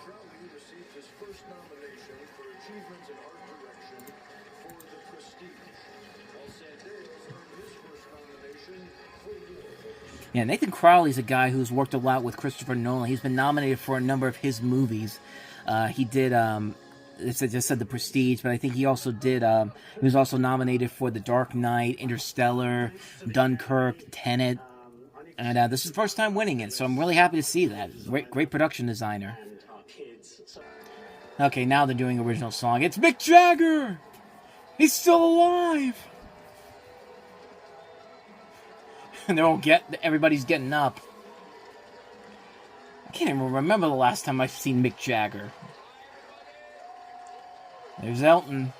Crowley received his first nomination for achievement in art direction for The Prestige, while Sandales earned his first nomination for War Horse. Yeah, Nathan Crowley's a guy who's worked a lot with Christopher Nolan. He's been nominated for a number of his movies. He did, I just said The Prestige, but I think he also did, he was also nominated for The Dark Knight, Interstellar, Dunkirk, Tenet, and this is the first time winning it, so I'm really happy to see that. Great production designer. Okay, now they're doing original song. It's Mick Jagger! He's still alive! And everybody's getting up. I can't even remember the last time I've seen Mick Jagger. There's Elton.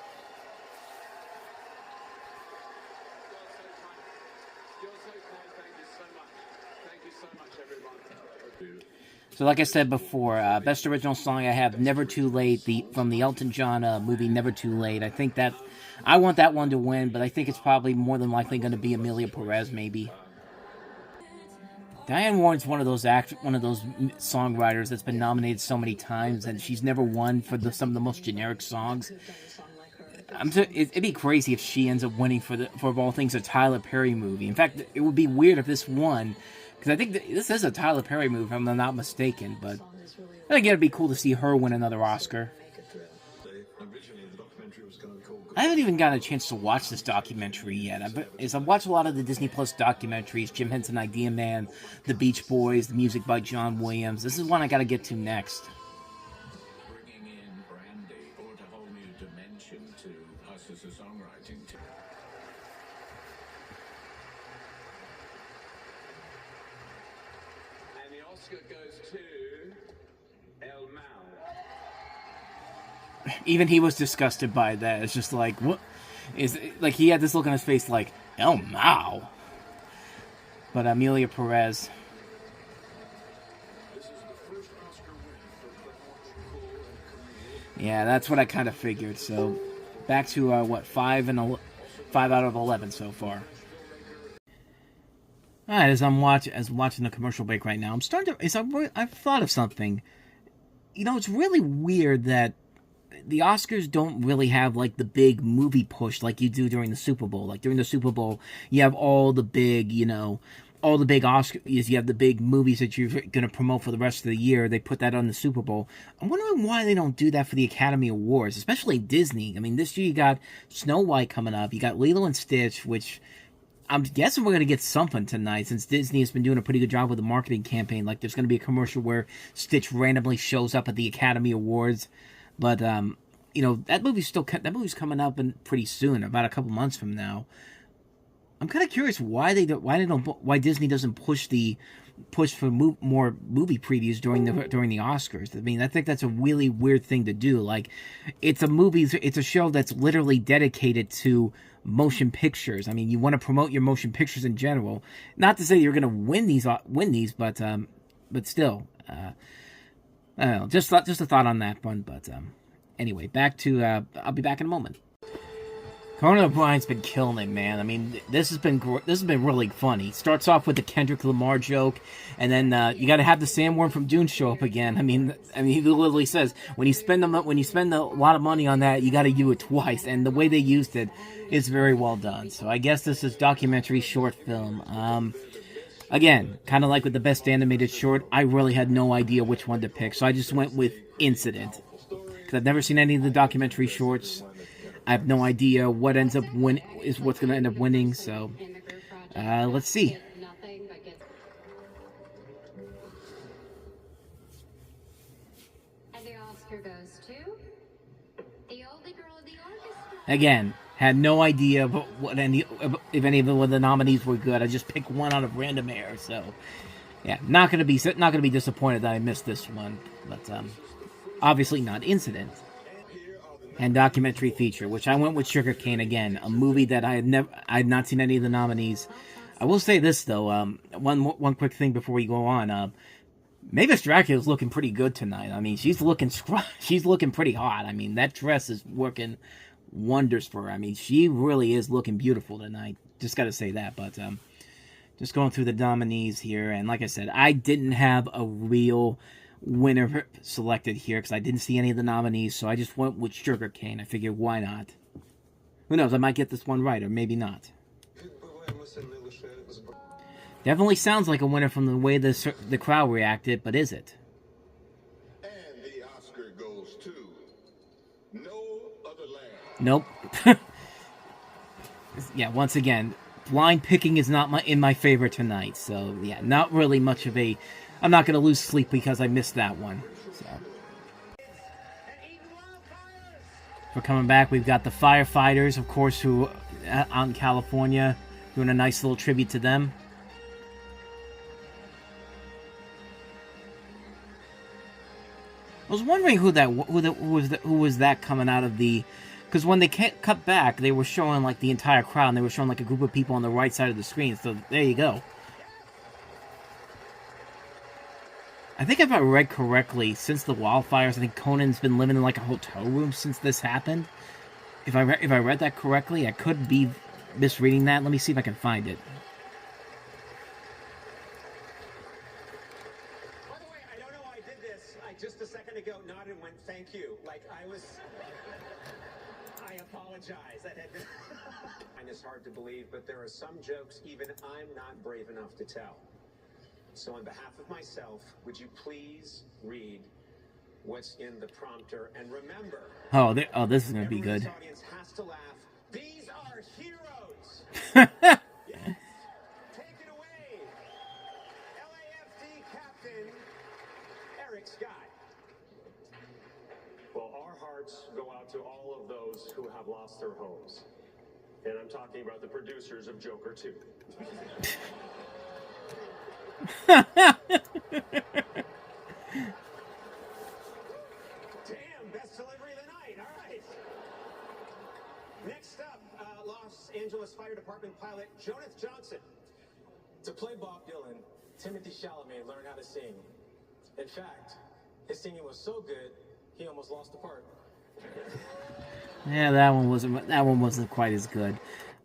So like I said before, best original song I have, Never Too Late, from the Elton John movie Never Too Late. I want that one to win, but I think it's probably more than likely going to be Amelia Perez, maybe. Diane Warren's one of those songwriters that's been nominated so many times, and she's never won for some of the most generic songs. It'd be crazy if she ends up winning for of all things, a Tyler Perry movie. In fact, it would be weird if this won, because I think this is a Tyler Perry movie, if I'm not mistaken. But then again, it'd be cool to see her win another Oscar. I haven't even gotten a chance to watch this documentary yet. I've watched a lot of the Disney Plus documentaries, Jim Henson Idea Man, The Beach Boys, the music by John Williams. This is one I got to get to next. Bringing in Brandy brought a whole new dimension to us as a songwriting team. And the Oscar goes to El Mal. Even he was disgusted by that. It's just like, what? Like, he had this look on his face like, oh, wow. But Amelia Perez. This is the first Oscar win for Cole and Camille. Yeah, that's what I kind of figured. So, back to, 5 out of 11 so far. Alright, as I'm watching the commercial break right now, I've thought of something. You know, it's really weird that the Oscars don't really have, like, the big movie push like you do during the Super Bowl. Like, during the Super Bowl, you have all the big Oscars, you have the big movies that you're going to promote for the rest of the year. They put that on the Super Bowl. I'm wondering why they don't do that for the Academy Awards, especially Disney. I mean, this year you got Snow White coming up. You got Lilo and Stitch, which I'm guessing we're going to get something tonight, since Disney has been doing a pretty good job with the marketing campaign. Like, there's going to be a commercial where Stitch randomly shows up at the Academy Awards. But, you know, that movie's coming up pretty soon, about a couple months from now. I'm kind of curious why Disney doesn't push for more movie previews during the Oscars. I mean, I think that's a really weird thing to do. Like, it's a show that's literally dedicated to motion pictures. I mean, you want to promote your motion pictures in general. Not to say you're going to win these, but still. I don't know, just a thought on that one. But anyway, back to I'll be back in a moment. Conan O'Brien's been killing it, man. I mean, this has been really funny. Starts off with the Kendrick Lamar joke, and then you got to have the sandworm from Dune show up again. I mean, he literally says when you spend a lot of money on that, you got to do it twice. And the way they used it is very well done. So I guess this is documentary short film. Again, kind of like with the best animated short, I really had no idea which one to pick, so I just went with Incident because I've never seen any of the documentary shorts. I have no idea what ends up what's going to end up winning. So let's see. And the Oscar goes to the only girl in the orchestra. Again, had no idea if any of the nominees were good. I just picked one out of random air. So yeah, not gonna be disappointed that I missed this one. But obviously not Incident. And documentary feature, which I went with Sugar Cane again, a movie that I had not seen any of the nominees. I will say this though, one quick thing before we go on. Mavis Dracula is looking pretty good tonight. I mean, she's looking pretty hot. I mean, that dress is working wonders for her. I mean, she really is looking beautiful tonight. Just got to say that. But just going through the nominees here, and like I said, I didn't have a real winner selected here because I didn't see any of the nominees, so I just went with Sugar Cane. I figured, why not? Who knows, I might get this one right, or maybe not. Definitely sounds like a winner from the way the crowd reacted, but is it? And the Oscar goes to No Other Land. Nope. Yeah, once again, blind picking is not in my favor tonight, so yeah, not really much of a... I'm not going to lose sleep because I missed that one. So. For coming back, we've got the firefighters, of course, who out in California, doing a nice little tribute to them. I was wondering who was that coming out of the... Because when they cut back, they were showing like the entire crowd, and they were showing like a group of people on the right side of the screen. So there you go. I think if I read correctly, since the wildfires, I think Conan's been living in like a hotel room since this happened. If I read that correctly, I could be misreading that. Let me see if I can find it. By the way, I don't know why I did this. I just a second ago nodded and went, thank you. Like I apologize. That had been... It's hard to believe, but there are some jokes even I'm not brave enough to tell. So on behalf of myself, would you please read what's in the prompter? And remember... this is going to be good. This audience has to laugh. These are heroes! Yes. Take it away, LAFD Captain Eric Scott. Well, our hearts go out to all of those who have lost their homes. And I'm talking about the producers of Joker 2. Damn, best delivery of the night. All right. Next up, Los Angeles Fire Department pilot Jonas Johnson. To play Bob Dylan, Timothy Chalamet learned how to sing. In fact, his singing was so good, he almost lost the part. Yeah, that one wasn't quite as good,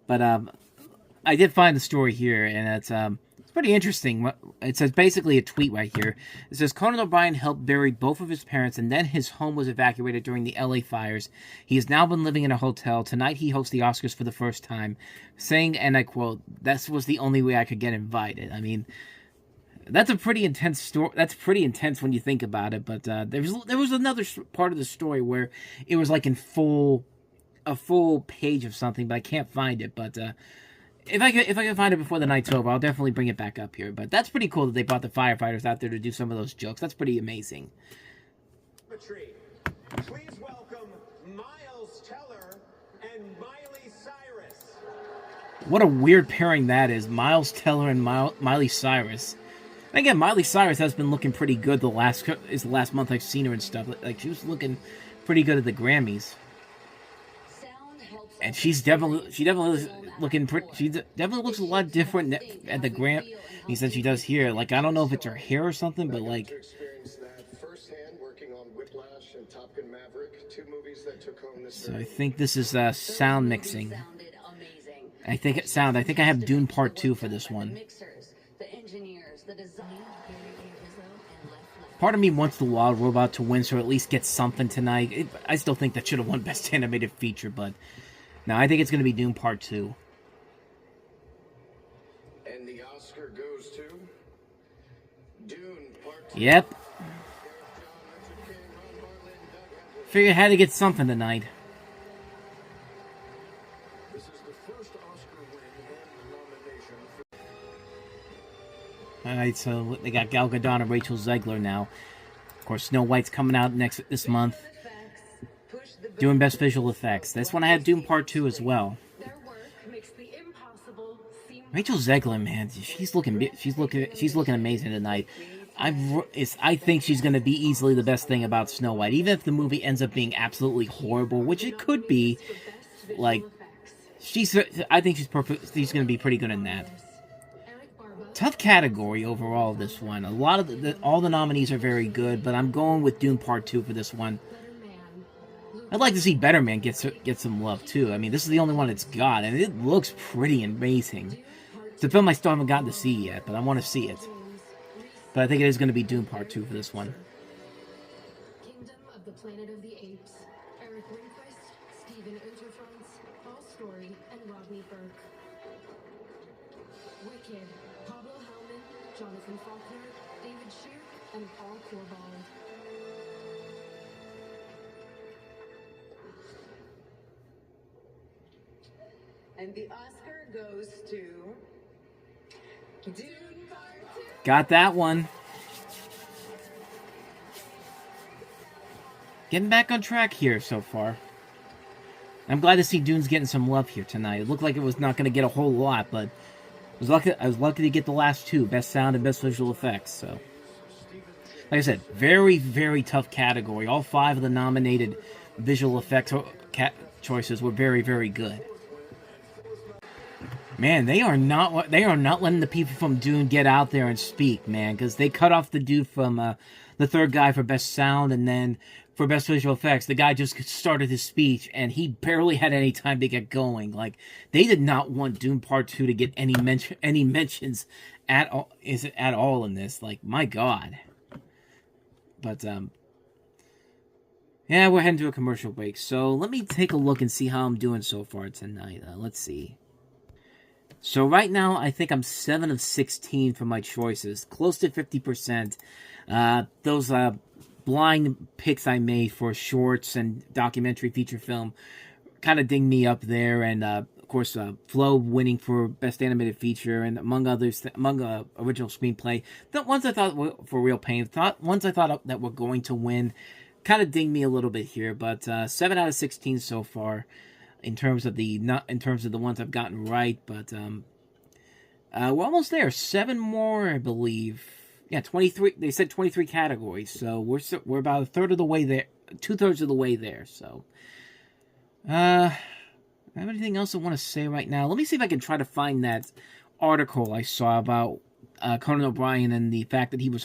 but I did find the story here, and it's pretty interesting. It says basically a tweet right here. It says Conan O'Brien helped bury both of his parents, and then his home was evacuated during the LA fires. He has now been living in a hotel. Tonight he hosts the Oscars for the first time, saying, and I quote, "That was the only way I could get invited." I mean, that's a pretty intense story. That's pretty intense when you think about it. But there was another part of the story where it was like a full page of something, but I can't find it. But if I can find it before the night's over, I'll definitely bring it back up here. But that's pretty cool that they brought the firefighters out there to do some of those jokes. That's pretty amazing. Please welcome Miles Teller and Miley Cyrus. What a weird pairing that is, Miles Teller and Miley Cyrus. And again, Miley Cyrus has been looking pretty good the last month I've seen her and stuff. Like, she was looking pretty good at the Grammys. And she definitely looks a lot different at the Grammys than she does here. Like, I don't know if it's her hair or something, but like, and Maverick, two movies that took home this. So I think this is sound mixing. Sounded amazing. I think it's sound. I think I have Dune Part 2 for this one. Mixers, the engineers, the design. Part of me wants The Wild Robot to win, so at least get something tonight. I still think that should have won Best Animated Feature, but no, I think it's going to be Dune Part 2. And the Oscar goes to Dune Part 2. Yep. Figure I had to get something tonight. This is the first Oscar win and nomination for Alright, so they got Gal Gadot and Rachel Zegler now. Of course, Snow White's coming out this month. Doing Best Visual Effects. This one I had Doom Part 2 as well. Rachel Zegler, man, she's looking amazing tonight. I think she's going to be easily the best thing about Snow White, even if the movie ends up being absolutely horrible, which it could be. Like, I think she's perfect. She's going to be pretty good in that. Tough category overall. This one, a lot of all the nominees are very good, but I'm going with Dune Part 2 for this one. I'd like to see Better Man get some love too. I mean, this is the only one it's got, and it looks pretty amazing. It's a film I still haven't gotten to see yet, but I want to see it. But I think it is going to be Dune Part 2 for this one. Kingdom of the Planet of the Apes. Eric Lindquist, Steven Interfront, Paul Story, and Rodney Burke. Wicked. Pablo Hellman, Jonathan Faulkner, David Shear, and Paul Corbald. And the Oscar goes to Dune Part 2. Got that one. Getting back on track here so far. I'm glad to see Dune's getting some love here tonight. It looked like it was not going to get a whole lot, but I was lucky to get the last two, Best Sound and Best Visual Effects. So, like I said, very, very tough category. All 5 of the nominated visual effects choices were very, very good. Man, they are not letting the people from Dune get out there and speak, man, because they cut off the dude from the third guy for Best Sound, and then for Best Visual Effects, the guy just started his speech, and he barely had any time to get going. Like, they did not want Dune Part 2 to get any mentions at all in this. Like, my God. But yeah, we're heading to a commercial break, so let me take a look and see how I'm doing so far tonight. Let's see. So right now, I think I'm 7 of 16 for my choices, close to 50%. Those blind picks I made for shorts and documentary feature film kind of ding me up there, and of course, Flo winning for Best Animated Feature, and among others, original screenplay. The ones I thought were for Real Pain, ones I thought that were going to win, kind of ding me a little bit here, but 7 out of 16 so far. In terms of the ones I've gotten right, but we're almost there. 7 more, I believe. Yeah, 23. They said 23 categories, so we're about a third of the way there, 2/3 of the way there. So, I have anything else I want to say right now? Let me see if I can try to find that article I saw about Conan O'Brien and the fact that he was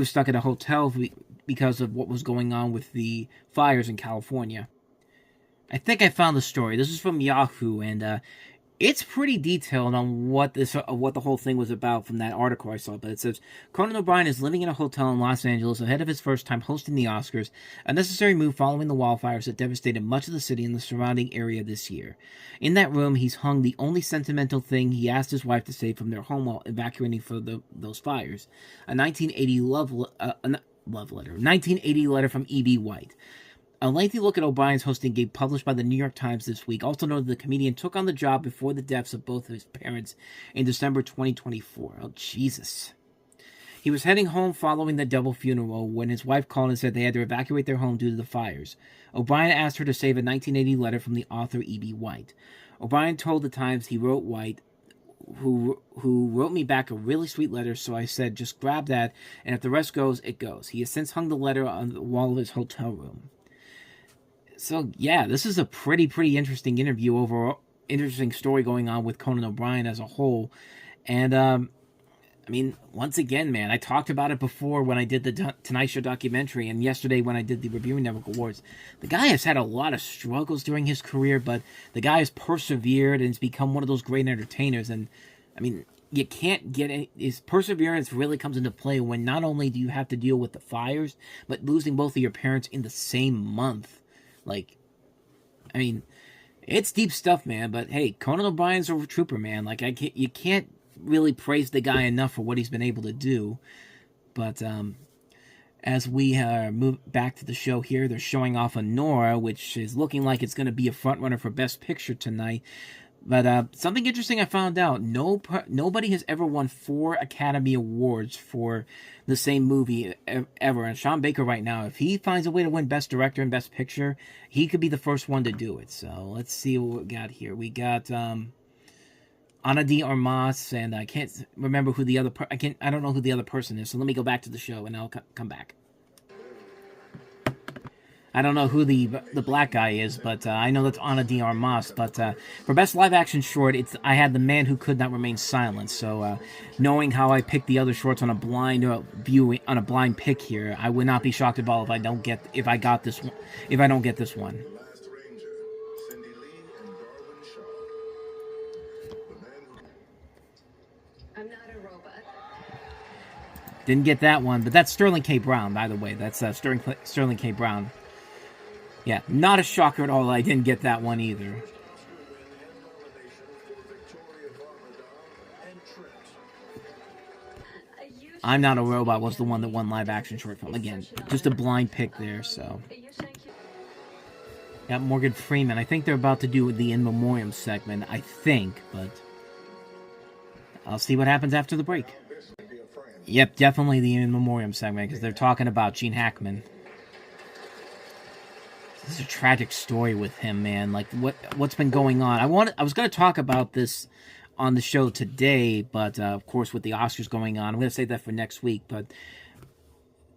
stuck at a hotel because of what was going on with the fires in California. I think I found the story. This is from Yahoo, and it's pretty detailed on what the whole thing was about from that article I saw. But it says, Conan O'Brien is living in a hotel in Los Angeles ahead of his first time hosting the Oscars, a necessary move following the wildfires that devastated much of the city and the surrounding area this year. In that room, he's hung the only sentimental thing he asked his wife to save from their home while evacuating for those fires, a 1980 love letter, 1980 letter from E.B. White. A lengthy look at O'Brien's hosting gig published by the New York Times this week also noted the comedian took on the job before the deaths of both of his parents in December 2024. Oh, Jesus. He was heading home following the double funeral when his wife called and said they had to evacuate their home due to the fires. O'Brien asked her to save a 1980 letter from the author E.B. White. O'Brien told the Times he wrote White, who wrote me back a really sweet letter, so I said, just grab that, and if the rest goes, it goes. He has since hung the letter on the wall of his hotel room. So, yeah, this is a pretty interesting interview overall. Interesting story going on with Conan O'Brien as a whole. And I mean, once again, man, I talked about it before when I did the Tonight Show documentary, and yesterday when I did the Reviewing Network Awards. The guy has had a lot of struggles during his career, but the guy has persevered and has become one of those great entertainers. And, I mean, you can't get any... His perseverance really comes into play when not only do you have to deal with the fires, but losing both of your parents in the same month. Like, I mean, it's deep stuff, man, but hey, Conan O'Brien's a trooper, man. Like, you can't really praise the guy enough for what he's been able to do. But as we move back to the show here, they're showing off Nora, which is looking like it's going to be a frontrunner for Best Picture tonight. But something interesting I found out, nobody has ever won 4 Academy Awards for the same movie ever. And Sean Baker right now, if he finds a way to win Best Director and Best Picture, he could be the first one to do it. So let's see what we got here. We got Ana de Armas, and I can't remember who the other I don't know who the other person is. So let me go back to the show, and I'll come back. I don't know who the black guy is, but I know that's Ana de Armas. But for Best Live Action Short, I had The Man Who Could Not Remain Silent. So knowing how I picked the other shorts on a blind blind pick here, I would not be shocked at all if I don't get this one. I'm not a robot. Didn't get that one, but that's Sterling K. Brown, by the way. That's Sterling K. Brown. Yeah, not a shocker at all. I didn't get that one either. I'm Not a Robot was the one that won live action short film. Again, just a blind pick there, so. Got Morgan Freeman. I think they're about to do the In Memoriam segment, I think, but I'll see what happens after the break. Yep, definitely the In Memoriam segment, because they're talking about Gene Hackman. This is a tragic story with him, man. Like, what's been going on? I was going to talk about this on the show today, but of course with the Oscars going on, I'm going to save that for next week. But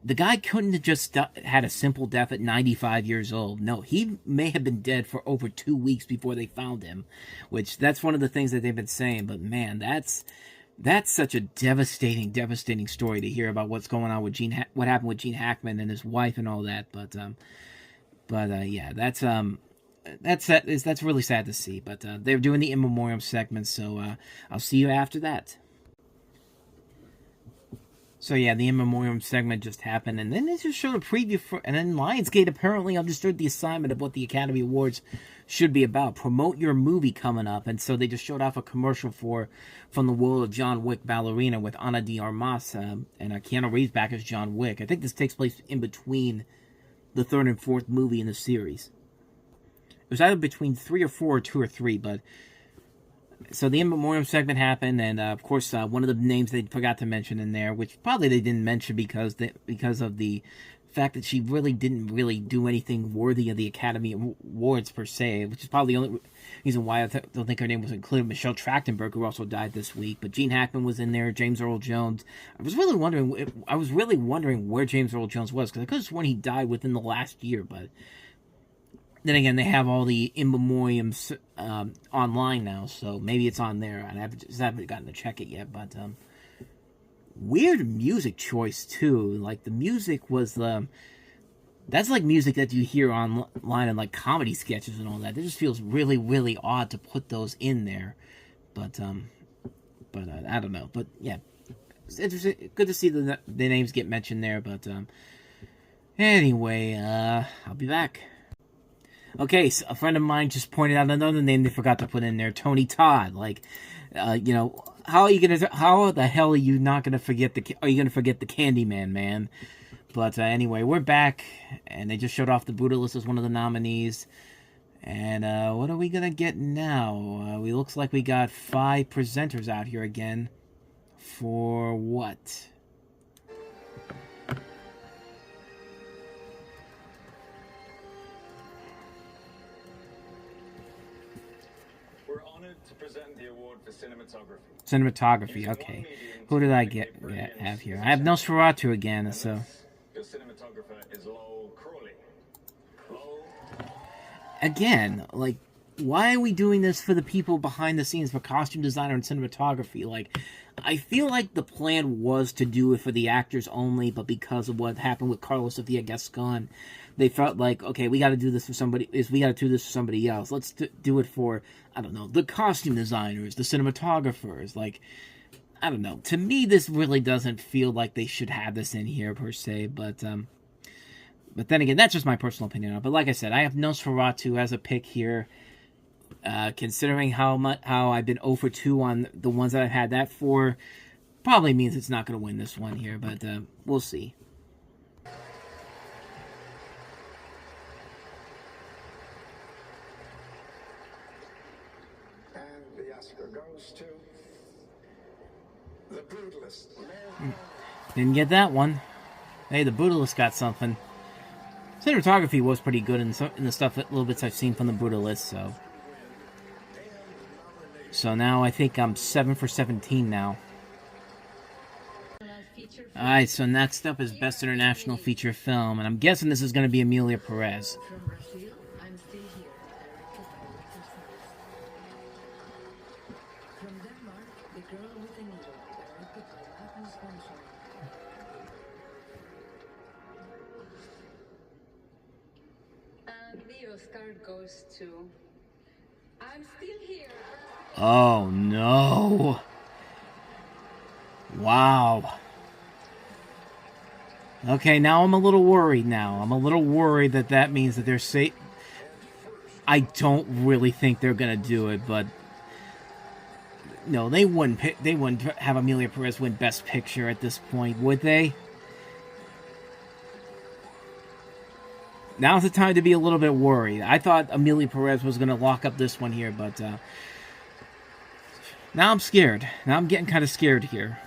the guy couldn't have just had a simple death at 95 years old. No, he may have been dead for over 2 weeks before they found him, which that's one of the things that they've been saying. But man, that's such a devastating story to hear about what's going on with what happened with Gene Hackman and his wife and all that. But yeah, that's really sad to see. But they're doing the In Memoriam segment, so I'll see you after that. So yeah, the In Memoriam segment just happened, and then they just showed a preview and then Lionsgate apparently understood the assignment of what the Academy Awards should be about. Promote your movie coming up, and so they just showed off a commercial from the world of John Wick Ballerina with Ana de Armas and Keanu Reeves back as John Wick. I think this takes place in between the 3rd and 4th movie in the series. It was either between 3 or 4 or 2 or 3, but so the In Memoriam segment happened, and of course one of the names they forgot to mention in there, which probably they didn't mention because of the fact that she really didn't do anything worthy of the Academy Awards per se, which is probably the only reason why I don't think her name was included. Michelle Trachtenberg, who also died this week, but Gene Hackman was in there, James Earl Jones. I was really wondering where James Earl Jones was, because I could have sworn he died within the last year, but then again, they have all the In Memoriams online now, so maybe it's on there. I haven't gotten to check it yet, but weird music choice too. Like the music was that's like music that you hear online in like comedy sketches and all that. It just feels really odd to put those in there, but I don't know. But yeah, it's interesting. Good to see the names get mentioned there. But anyway, I'll be back. Okay, so a friend of mine just pointed out another name they forgot to put in there, Tony Todd. Like, how the hell are you not gonna forget the Candyman, man? But anyway, we're back, and they just showed off the Brutalist as one of the nominees. And what are we gonna get now? Looks like we got 5 presenters out here again. For what? To present the award for cinematography. Cinematography, okay. Who did I have here? I have Nosferatu again, so. The cinematographer is Lowell Crawley. Again, like, why are we doing this for the people behind the scenes, for costume designer and cinematography? Like, I feel like the plan was to do it for the actors only, but because of what happened with Carlos Sofia Gascon, they felt like, okay, we got to do this for somebody. We got to do this for somebody else. Let's do it for, I don't know, the costume designers, the cinematographers. Like, I don't know. To me, this really doesn't feel like they should have this in here per se. But then again, that's just my personal opinion. But like I said, I have Nosferatu as a pick here. Considering how I've been 0 for 2 on the ones that I've had that for, probably means it's not going to win this one here, but we'll see. And the Oscar goes to The Brutalist. Didn't get that one. Hey, The Brutalist got something. Cinematography was pretty good in the stuff, little bits I've seen from The Brutalist, so. So now I think I'm 7 for 17 now. Alright, so next up is Best International Feature Film, and I'm guessing this is going to be Emilia Perez. The Oscar goes to I'm Still Here. Oh no. Wow. Okay, now I'm a little worried now. I'm a little worried that means that they're safe. I don't really think they're going to do it, but no, they wouldn't have Emilia Perez win Best Picture at this point, would they? Now's the time to be a little bit worried. I thought Emilia Perez was going to lock up this one here, but now I'm scared. Now I'm getting kind of scared here.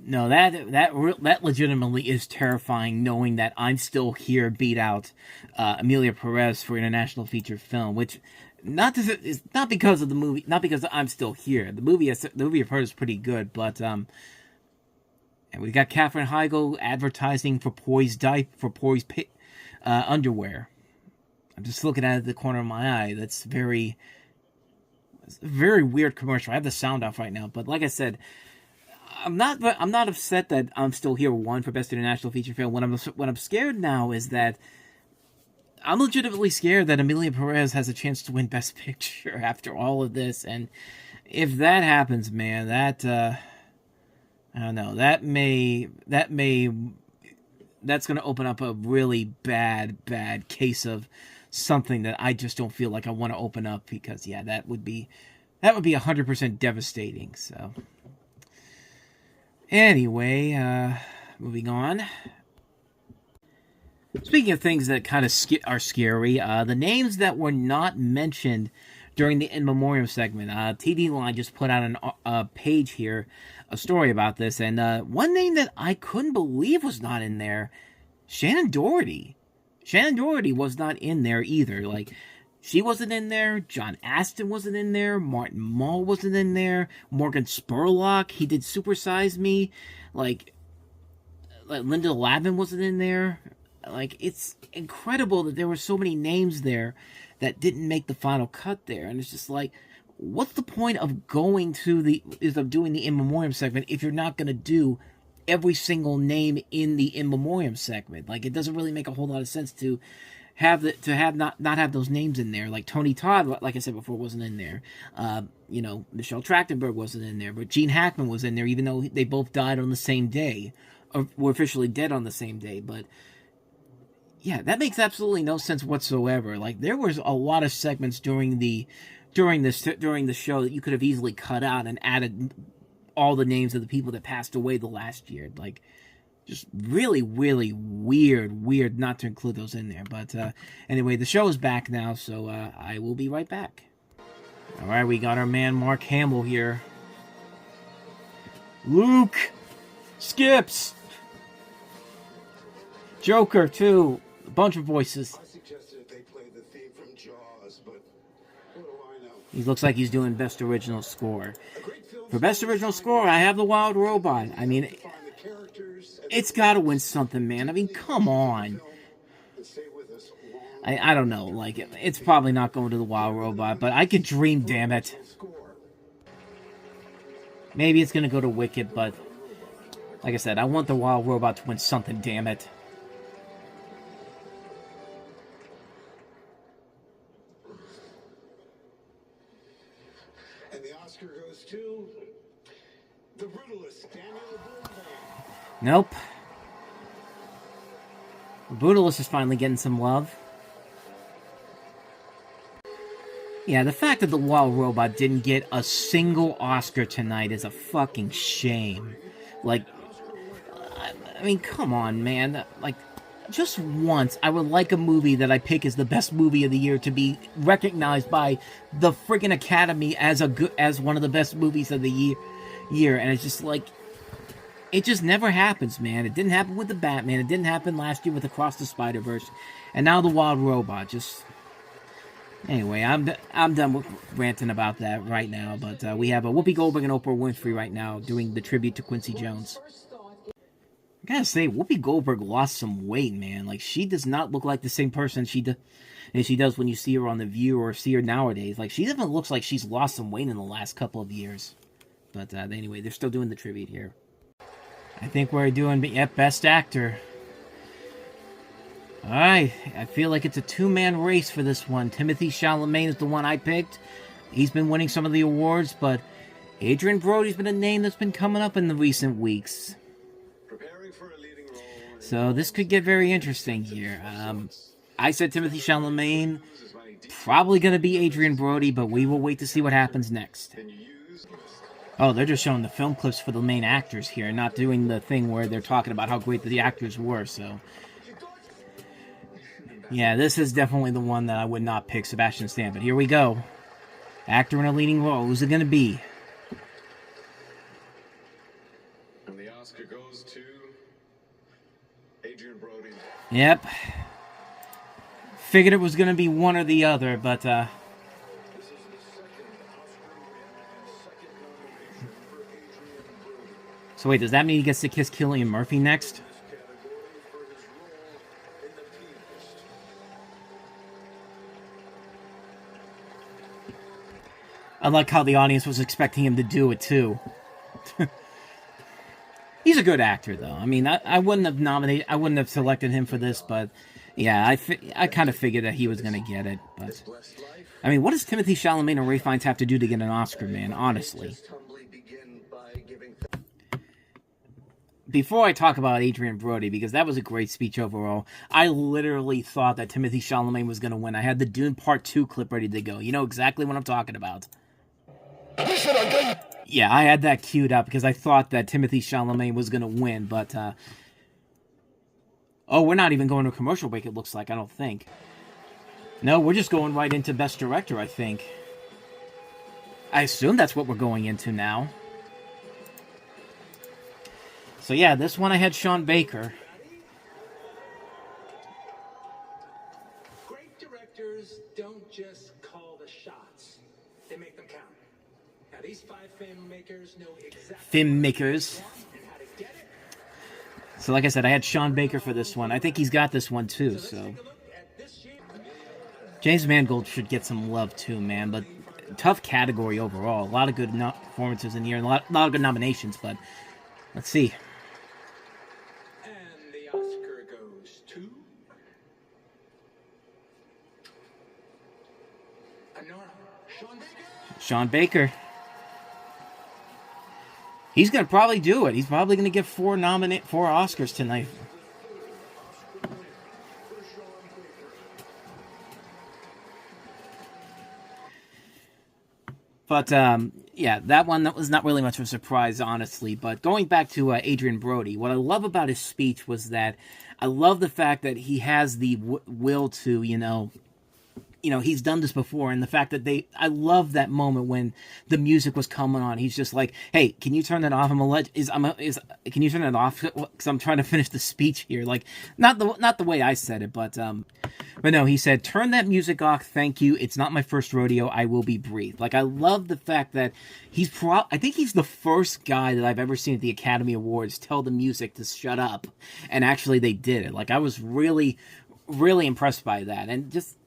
No, that legitimately is terrifying, knowing that I'm Still Here beat out Emilia Perez for International Feature Film, which is not because of the movie, not because I'm Still Here. The movie I've heard is pretty good, but and we got Katherine Heigl advertising for Poise underwear. I'm just looking at it at the corner of my eye. It's a very weird commercial. I have the sound off right now, but like I said, I'm not upset that I'm Still Here won for Best International Feature Film. What I'm scared now is that I'm legitimately scared that Emilia Perez has a chance to win Best Picture after all of this, and if that happens, man, that I don't know. That's going to open up a really bad case of something that I just don't feel like I want to open up, because yeah, that would be 100% devastating. So anyway, moving on. Speaking of things that kind of are scary, the names that were not mentioned during the In Memoriam segment, TD Line just put out a page here, a story about this, and one name that I couldn't believe was not in there, Shannon Doherty. Shannon Doherty was not in there either. Like, she wasn't in there, John Astin wasn't in there, Martin Mull wasn't in there, Morgan Spurlock, he did Super Size Me, like Linda Lavin wasn't in there. Like, it's incredible that there were so many names there that didn't make the final cut there, and it's just like, what's the point of doing the In Memoriam segment if you're not going to do every single name in the In Memoriam segment? Like, it doesn't really make a whole lot of sense to not have those names in there. Like Tony Todd, like I said before, wasn't in there. Michelle Trachtenberg wasn't in there, but Gene Hackman was in there, even though they both died on the same day, or were officially dead on the same day. But yeah, that makes absolutely no sense whatsoever. Like, there was a lot of segments during the show that you could have easily cut out and added all the names of the people that passed away the last year. Like, just really weird not to include those in there. But anyway, the show is back now, so I will be right back. All right, we got our man Mark Hamill here. Luke Skips, Joker too. A bunch of voices. I suggested they play the theme from Jaws, but what do I know? He looks like he's doing Best Original Score. For Best Original Score, I have The Wild Robot. I mean, it's got to win something, man. I mean, come on. I don't know. Like, it's probably not going to the Wild Robot, but I could dream, damn it. Maybe it's going to go to Wicked, but like I said, I want the Wild Robot to win something, damn it. And the Oscar goes to the brutalist Daniel Brutal. Nope. Brutalist is finally getting some love. Yeah, the fact that the Wild Robot didn't get a single Oscar tonight is a fucking shame. Like, I mean, come on, man. Like, just once, I would like a movie that I pick as the best movie of the year to be recognized by the friggin' Academy as one of the best movies of the year. And it's just like, it just never happens, man. It didn't happen with the Batman. It didn't happen last year with Across the Spider-Verse. And now the Wild Robot. Just... Anyway, I'm done with ranting about that right now. But we have Whoopi Goldberg and Oprah Winfrey right now doing the tribute to Quincy Jones. I gotta say, Whoopi Goldberg lost some weight, man. Like, she does not look like the same person she does when you see her on The View or see her nowadays. Like, she definitely looks like she's lost some weight in the last couple of years. But anyway, they're still doing the tribute here. I think we're doing, Best Actor. Alright, I feel like it's a two-man race for this one. Timothée Chalamet is the one I picked. He's been winning some of the awards, but Adrien Brody's been a name that's been coming up in the recent weeks. So this could get very interesting here. I said Timothée Chalamet, probably going to be Adrien Brody, but we will wait to see what happens next. Oh, they're just showing the film clips for the main actors here, not doing the thing where they're talking about how great the actors were, so... Yeah, this is definitely the one that I would not pick, Sebastian Stan, but here we go. Actor in a leading role, who's it going to be? And the Oscar goes to Adrien Brody. Yep. Figured it was going to be one or the other, but, So wait, does that mean he gets to kiss Cillian Murphy next? I like how the audience was expecting him to do it, too. He's a good actor, though. I mean, I wouldn't have selected him for this, but yeah, I kind of figured that he was going to get it. But I mean, what does Timothée Chalamet and Ralph Fiennes have to do to get an Oscar, man? Honestly. Before I talk about Adrien Brody, because that was a great speech overall, I literally thought that Timothée Chalamet was going to win. I had the Dune Part 2 clip ready to go. You know exactly what I'm talking about. Yeah, I had that queued up because I thought that Timothée Chalamet was going to win, but, oh, we're not even going to a commercial break, it looks like, I don't think. No, we're just going right into Best Director, I think. I assume that's what we're going into now. So yeah, this one I had Sean Baker. Great directors don't just call the shots. They make them count. Now these 5 filmmakers know exactly Filmmakers. So like I said, I had Sean Baker for this one. I think he's got this one too, so. James Mangold should get some love too, man, but tough category overall. A lot of good performances in here, and a lot of good nominations, but let's see. Sean Baker. He's going to probably do it. He's probably going to get 4 Oscars tonight. But, yeah, that was not really much of a surprise, honestly. But going back to Adrien Brody, what I love about his speech was that I love the fact that he has the will to, you know, he's done this before, and the fact that I love that moment when the music was coming on. He's just like, "Hey, can you turn that off? Can you turn it off? Because I'm trying to finish the speech here." Like, not the way I said it, but no, he said, "Turn that music off. Thank you. It's not my first rodeo. I will be brief." Like, I love the fact that I think he's the first guy that I've ever seen at the Academy Awards tell the music to shut up, and actually they did it. Like, I was really really impressed by that. And just,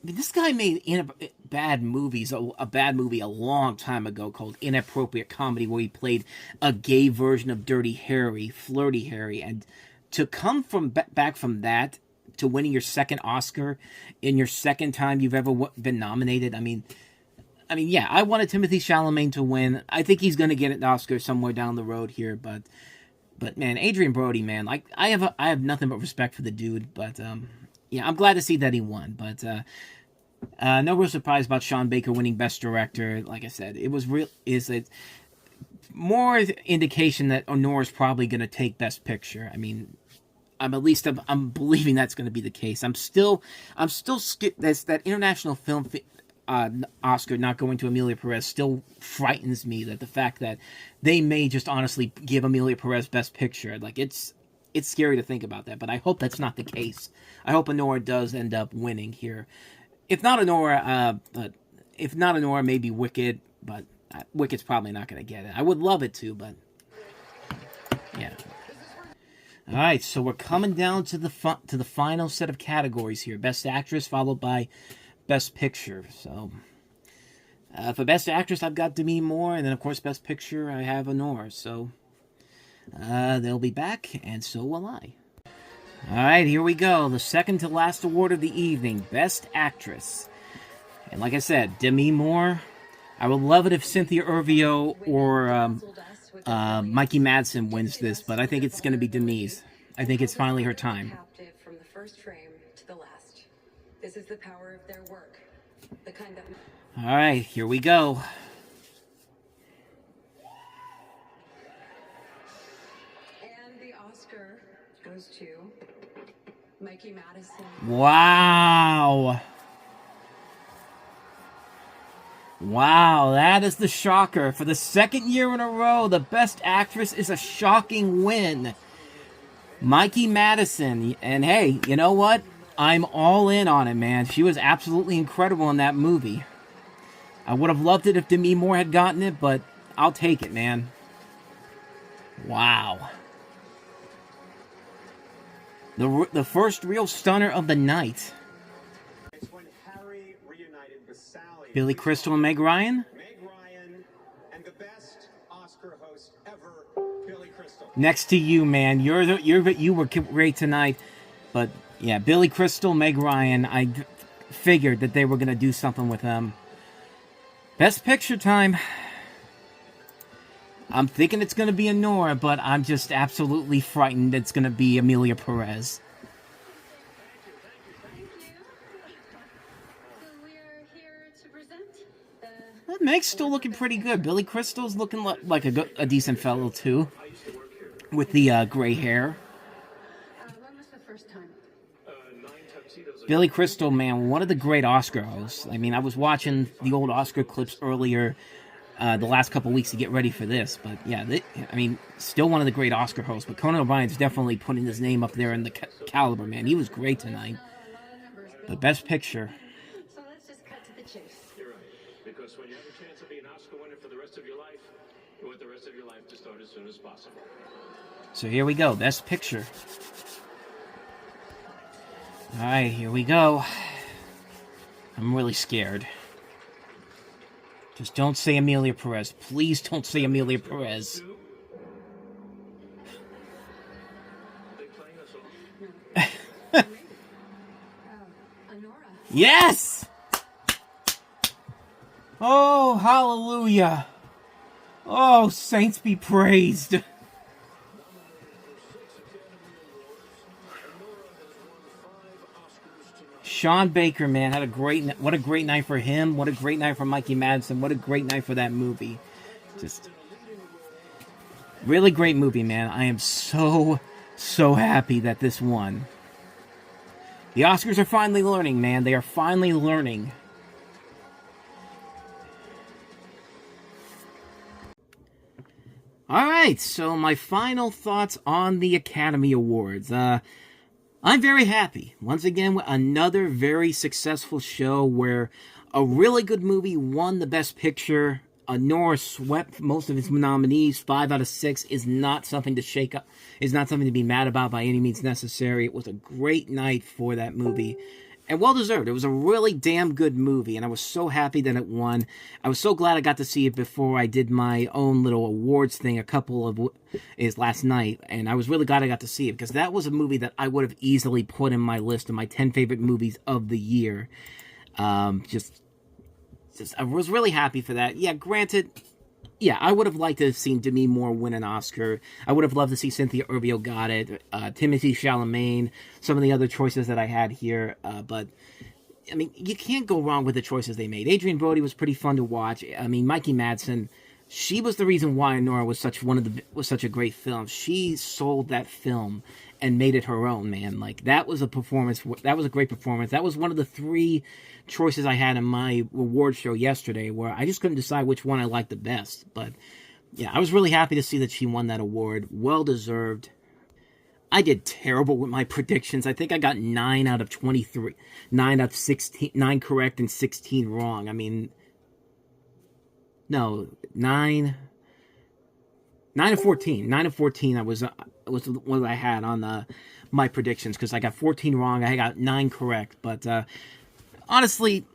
this guy made bad movies, a bad movie a long time ago called Inappropriate Comedy, where he played a gay version of Dirty Harry, Flirty Harry. And to come from back from that to winning your second Oscar in your second time you've ever been nominated, I mean, yeah, I wanted Timothée Chalamet to win. I think he's going to get an Oscar somewhere down the road here, but man, Adrian Brody, man, like, I have nothing but respect for the dude, but yeah, I'm glad to see that he won, but no real surprise about Sean Baker winning Best Director. Like I said, it was more indication that Honor's probably going to take Best Picture. I mean, I'm believing that's going to be the case. I'm still that international film Oscar not going to Emilia Perez still frightens me. That the fact that they may just honestly give Emilia Perez Best Picture, like, it's scary to think about that. But I hope that's not the case. I hope Honor does end up winning here. If not Honor, maybe Wicked. But Wicked's probably not going to get it. I would love it to, but yeah. All right, so we're coming down to the final set of categories here: Best Actress, followed by Best Picture. So for Best Actress, I've got Demi Moore, and then of course Best Picture, I have Honor. So they'll be back, and so will I. All right, here we go. The second to last award of the evening, Best Actress. And like I said, Demi Moore. I would love it if Cynthia Erivo or Mikey Madsen wins this, but I think it's going to be Demi's. I think it's finally her time. From the first frame to the last. This is the power of their work. The kind that... All right, here we go. And the Oscar goes to Mikey Madsen. Wow. Wow, that is the shocker. For the second year in a row, the Best Actress is a shocking win. Mikey Madsen. And hey, you know what? I'm all in on it, man. She was absolutely incredible in that movie. I would have loved it if Demi Moore had gotten it, but I'll take it, man. Wow. The first real stunner of the night. It's when Harry reunited with Sally. Billy Crystal and Meg Ryan? Meg Ryan and the best Oscar host ever, Billy Crystal. Next to you, man. You were great tonight. But yeah, Billy Crystal, Meg Ryan. I figured that they were going to do something with them. Best Picture time. I'm thinking it's going to be Honor, but I'm just absolutely frightened it's going to be Emilia Perez. Meg's still looking pretty good. Billy Crystal's looking like a decent fellow, too. With the gray hair. When was the first time? Billy Crystal, man, one of the great Oscar hosts. I mean, I was watching the old Oscar clips earlier the last couple weeks to get ready for this. But yeah, still one of the great Oscar hosts. But Conan O'Brien's definitely putting his name up there in the caliber, man. He was great tonight. But Best Picture. So let's just cut to the chase. You're right. Because when you have a chance of being an Oscar winner for the rest of your life, you want the rest of your life to start as soon as possible. So here we go. Best Picture. Alright, here we go. I'm really scared. Just don't say Emilia Perez. Please don't say Emilia Perez. Yes! Oh, hallelujah. Oh, saints be praised. Sean Baker, man, had what a great night for him. What a great night for Mikey Madsen. What a great night for that movie. Just really great movie, man. I am so happy that this won. The Oscars are finally learning, man. They are finally learning. Alright, so my final thoughts on the Academy Awards. I'm very happy. Once again, another very successful show where a really good movie won the Best Picture. Nora swept most of its nominees. 5 out of 6 is not something to shake up, is not something to be mad about by any means necessary. It was a great night for that movie. And well deserved. It was a really damn good movie, and I was so happy that it won. I was so glad I got to see it before I did my own little awards thing is last night, and I was really glad I got to see it, because that was a movie that I would have easily put in my list of my 10 favorite movies of the year. I was really happy for that. Yeah, granted, yeah, I would have liked to have seen Demi Moore win an Oscar. I would have loved to see Cynthia Erivo got it. Timothée Chalamet, some of the other choices that I had here. But, I mean, you can't go wrong with the choices they made. Adrian Brody was pretty fun to watch. I mean, Mikey Madsen, she was the reason why Nora was such a great film. She sold that film and made it her own, man. Like, that was a performance. That was a great performance. That was one of the 3 choices I had in my award show yesterday, where I just couldn't decide which one I liked the best. But yeah, I was really happy to see that she won that award. Well deserved. I did terrible with my predictions. I think I got 9 out of 23, 9 out of 16, 9 correct and 16 wrong. I mean, no, 9 of 14. 9 of 14 was what I had on my predictions, because I got 14 wrong. I got 9 correct, but honestly,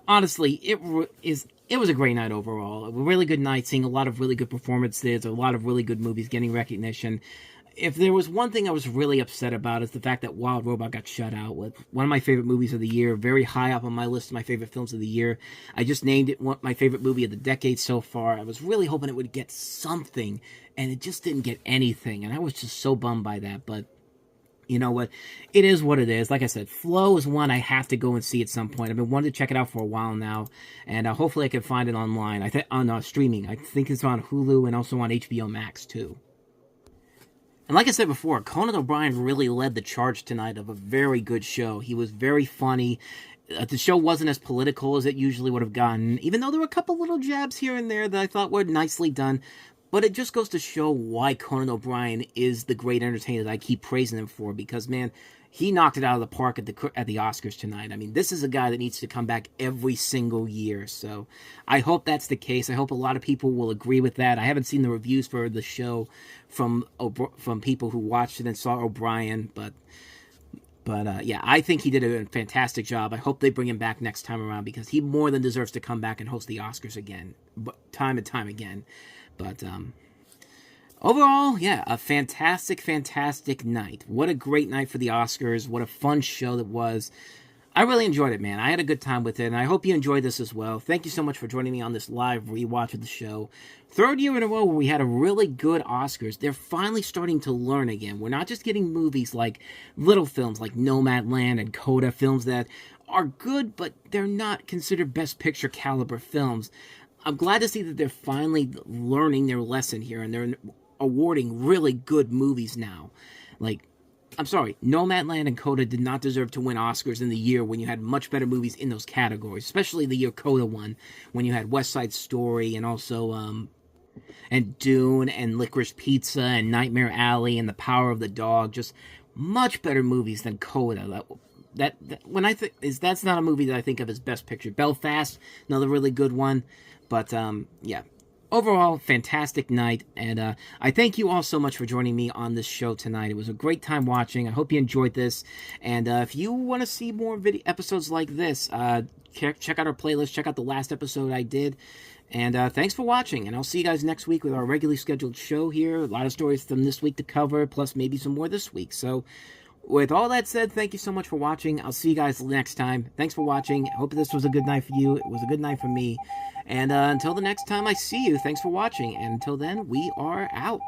it was a great night overall. A really good night, seeing a lot of really good performances, a lot of really good movies getting recognition. If there was one thing I was really upset about, is the fact that Wild Robot got shut out with one of my favorite movies of the year, very high up on my list of my favorite films of the year. I just named it my favorite movie of the decade so far. I was really hoping it would get something, and it just didn't get anything, and I was just so bummed by that. But you know what? It is what it is. Like I said, Flow is one I have to go and see at some point. I've been wanting to check it out for a while now, and hopefully I can find it online. I think on streaming. I think it's on Hulu and also on HBO Max too. And like I said before, Conan O'Brien really led the charge tonight of a very good show. He was very funny. The show wasn't as political as it usually would have gotten, even though there were a couple little jabs here and there that I thought were nicely done. But it just goes to show why Conan O'Brien is the great entertainer that I keep praising him for, because, man, he knocked it out of the park at the Oscars tonight. I mean, this is a guy that needs to come back every single year. So I hope that's the case. I hope a lot of people will agree with that. I haven't seen the reviews for the show from people who watched it and saw O'Brien, but yeah, I think he did a fantastic job. I hope they bring him back next time around, because he more than deserves to come back and host the Oscars again, time and time again. But overall, yeah, a fantastic, fantastic night. What a great night for the Oscars. What a fun show that was. I really enjoyed it, man. I had a good time with it, and I hope you enjoyed this as well. Thank you so much for joining me on this live rewatch of the show. 3rd year in a row where we had a really good Oscars. They're finally starting to learn again. We're not just getting movies like little films like Nomadland and Coda, films that are good, but they're not considered Best Picture caliber films. I'm glad to see that they're finally learning their lesson here, and they're awarding really good movies now. Like, I'm sorry, Nomadland and Coda did not deserve to win Oscars in the year when you had much better movies in those categories, especially the year Coda won, when you had West Side Story and also, and Dune and Licorice Pizza and Nightmare Alley and The Power of the Dog, just much better movies than Coda. That's not a movie that I think of as Best Picture. Belfast, another really good one. But, yeah, overall, fantastic night, and I thank you all so much for joining me on this show tonight. It was a great time watching. I hope you enjoyed this, and if you want to see more episodes like this, check out our playlist, check out the last episode I did, and thanks for watching, and I'll see you guys next week with our regularly scheduled show here. A lot of stories from this week to cover, plus maybe some more this week. So with all that said, thank you so much for watching. I'll see you guys next time. Thanks for watching. I hope this was a good night for you. It was a good night for me. And until the next time I see you, thanks for watching. And until then, we are out.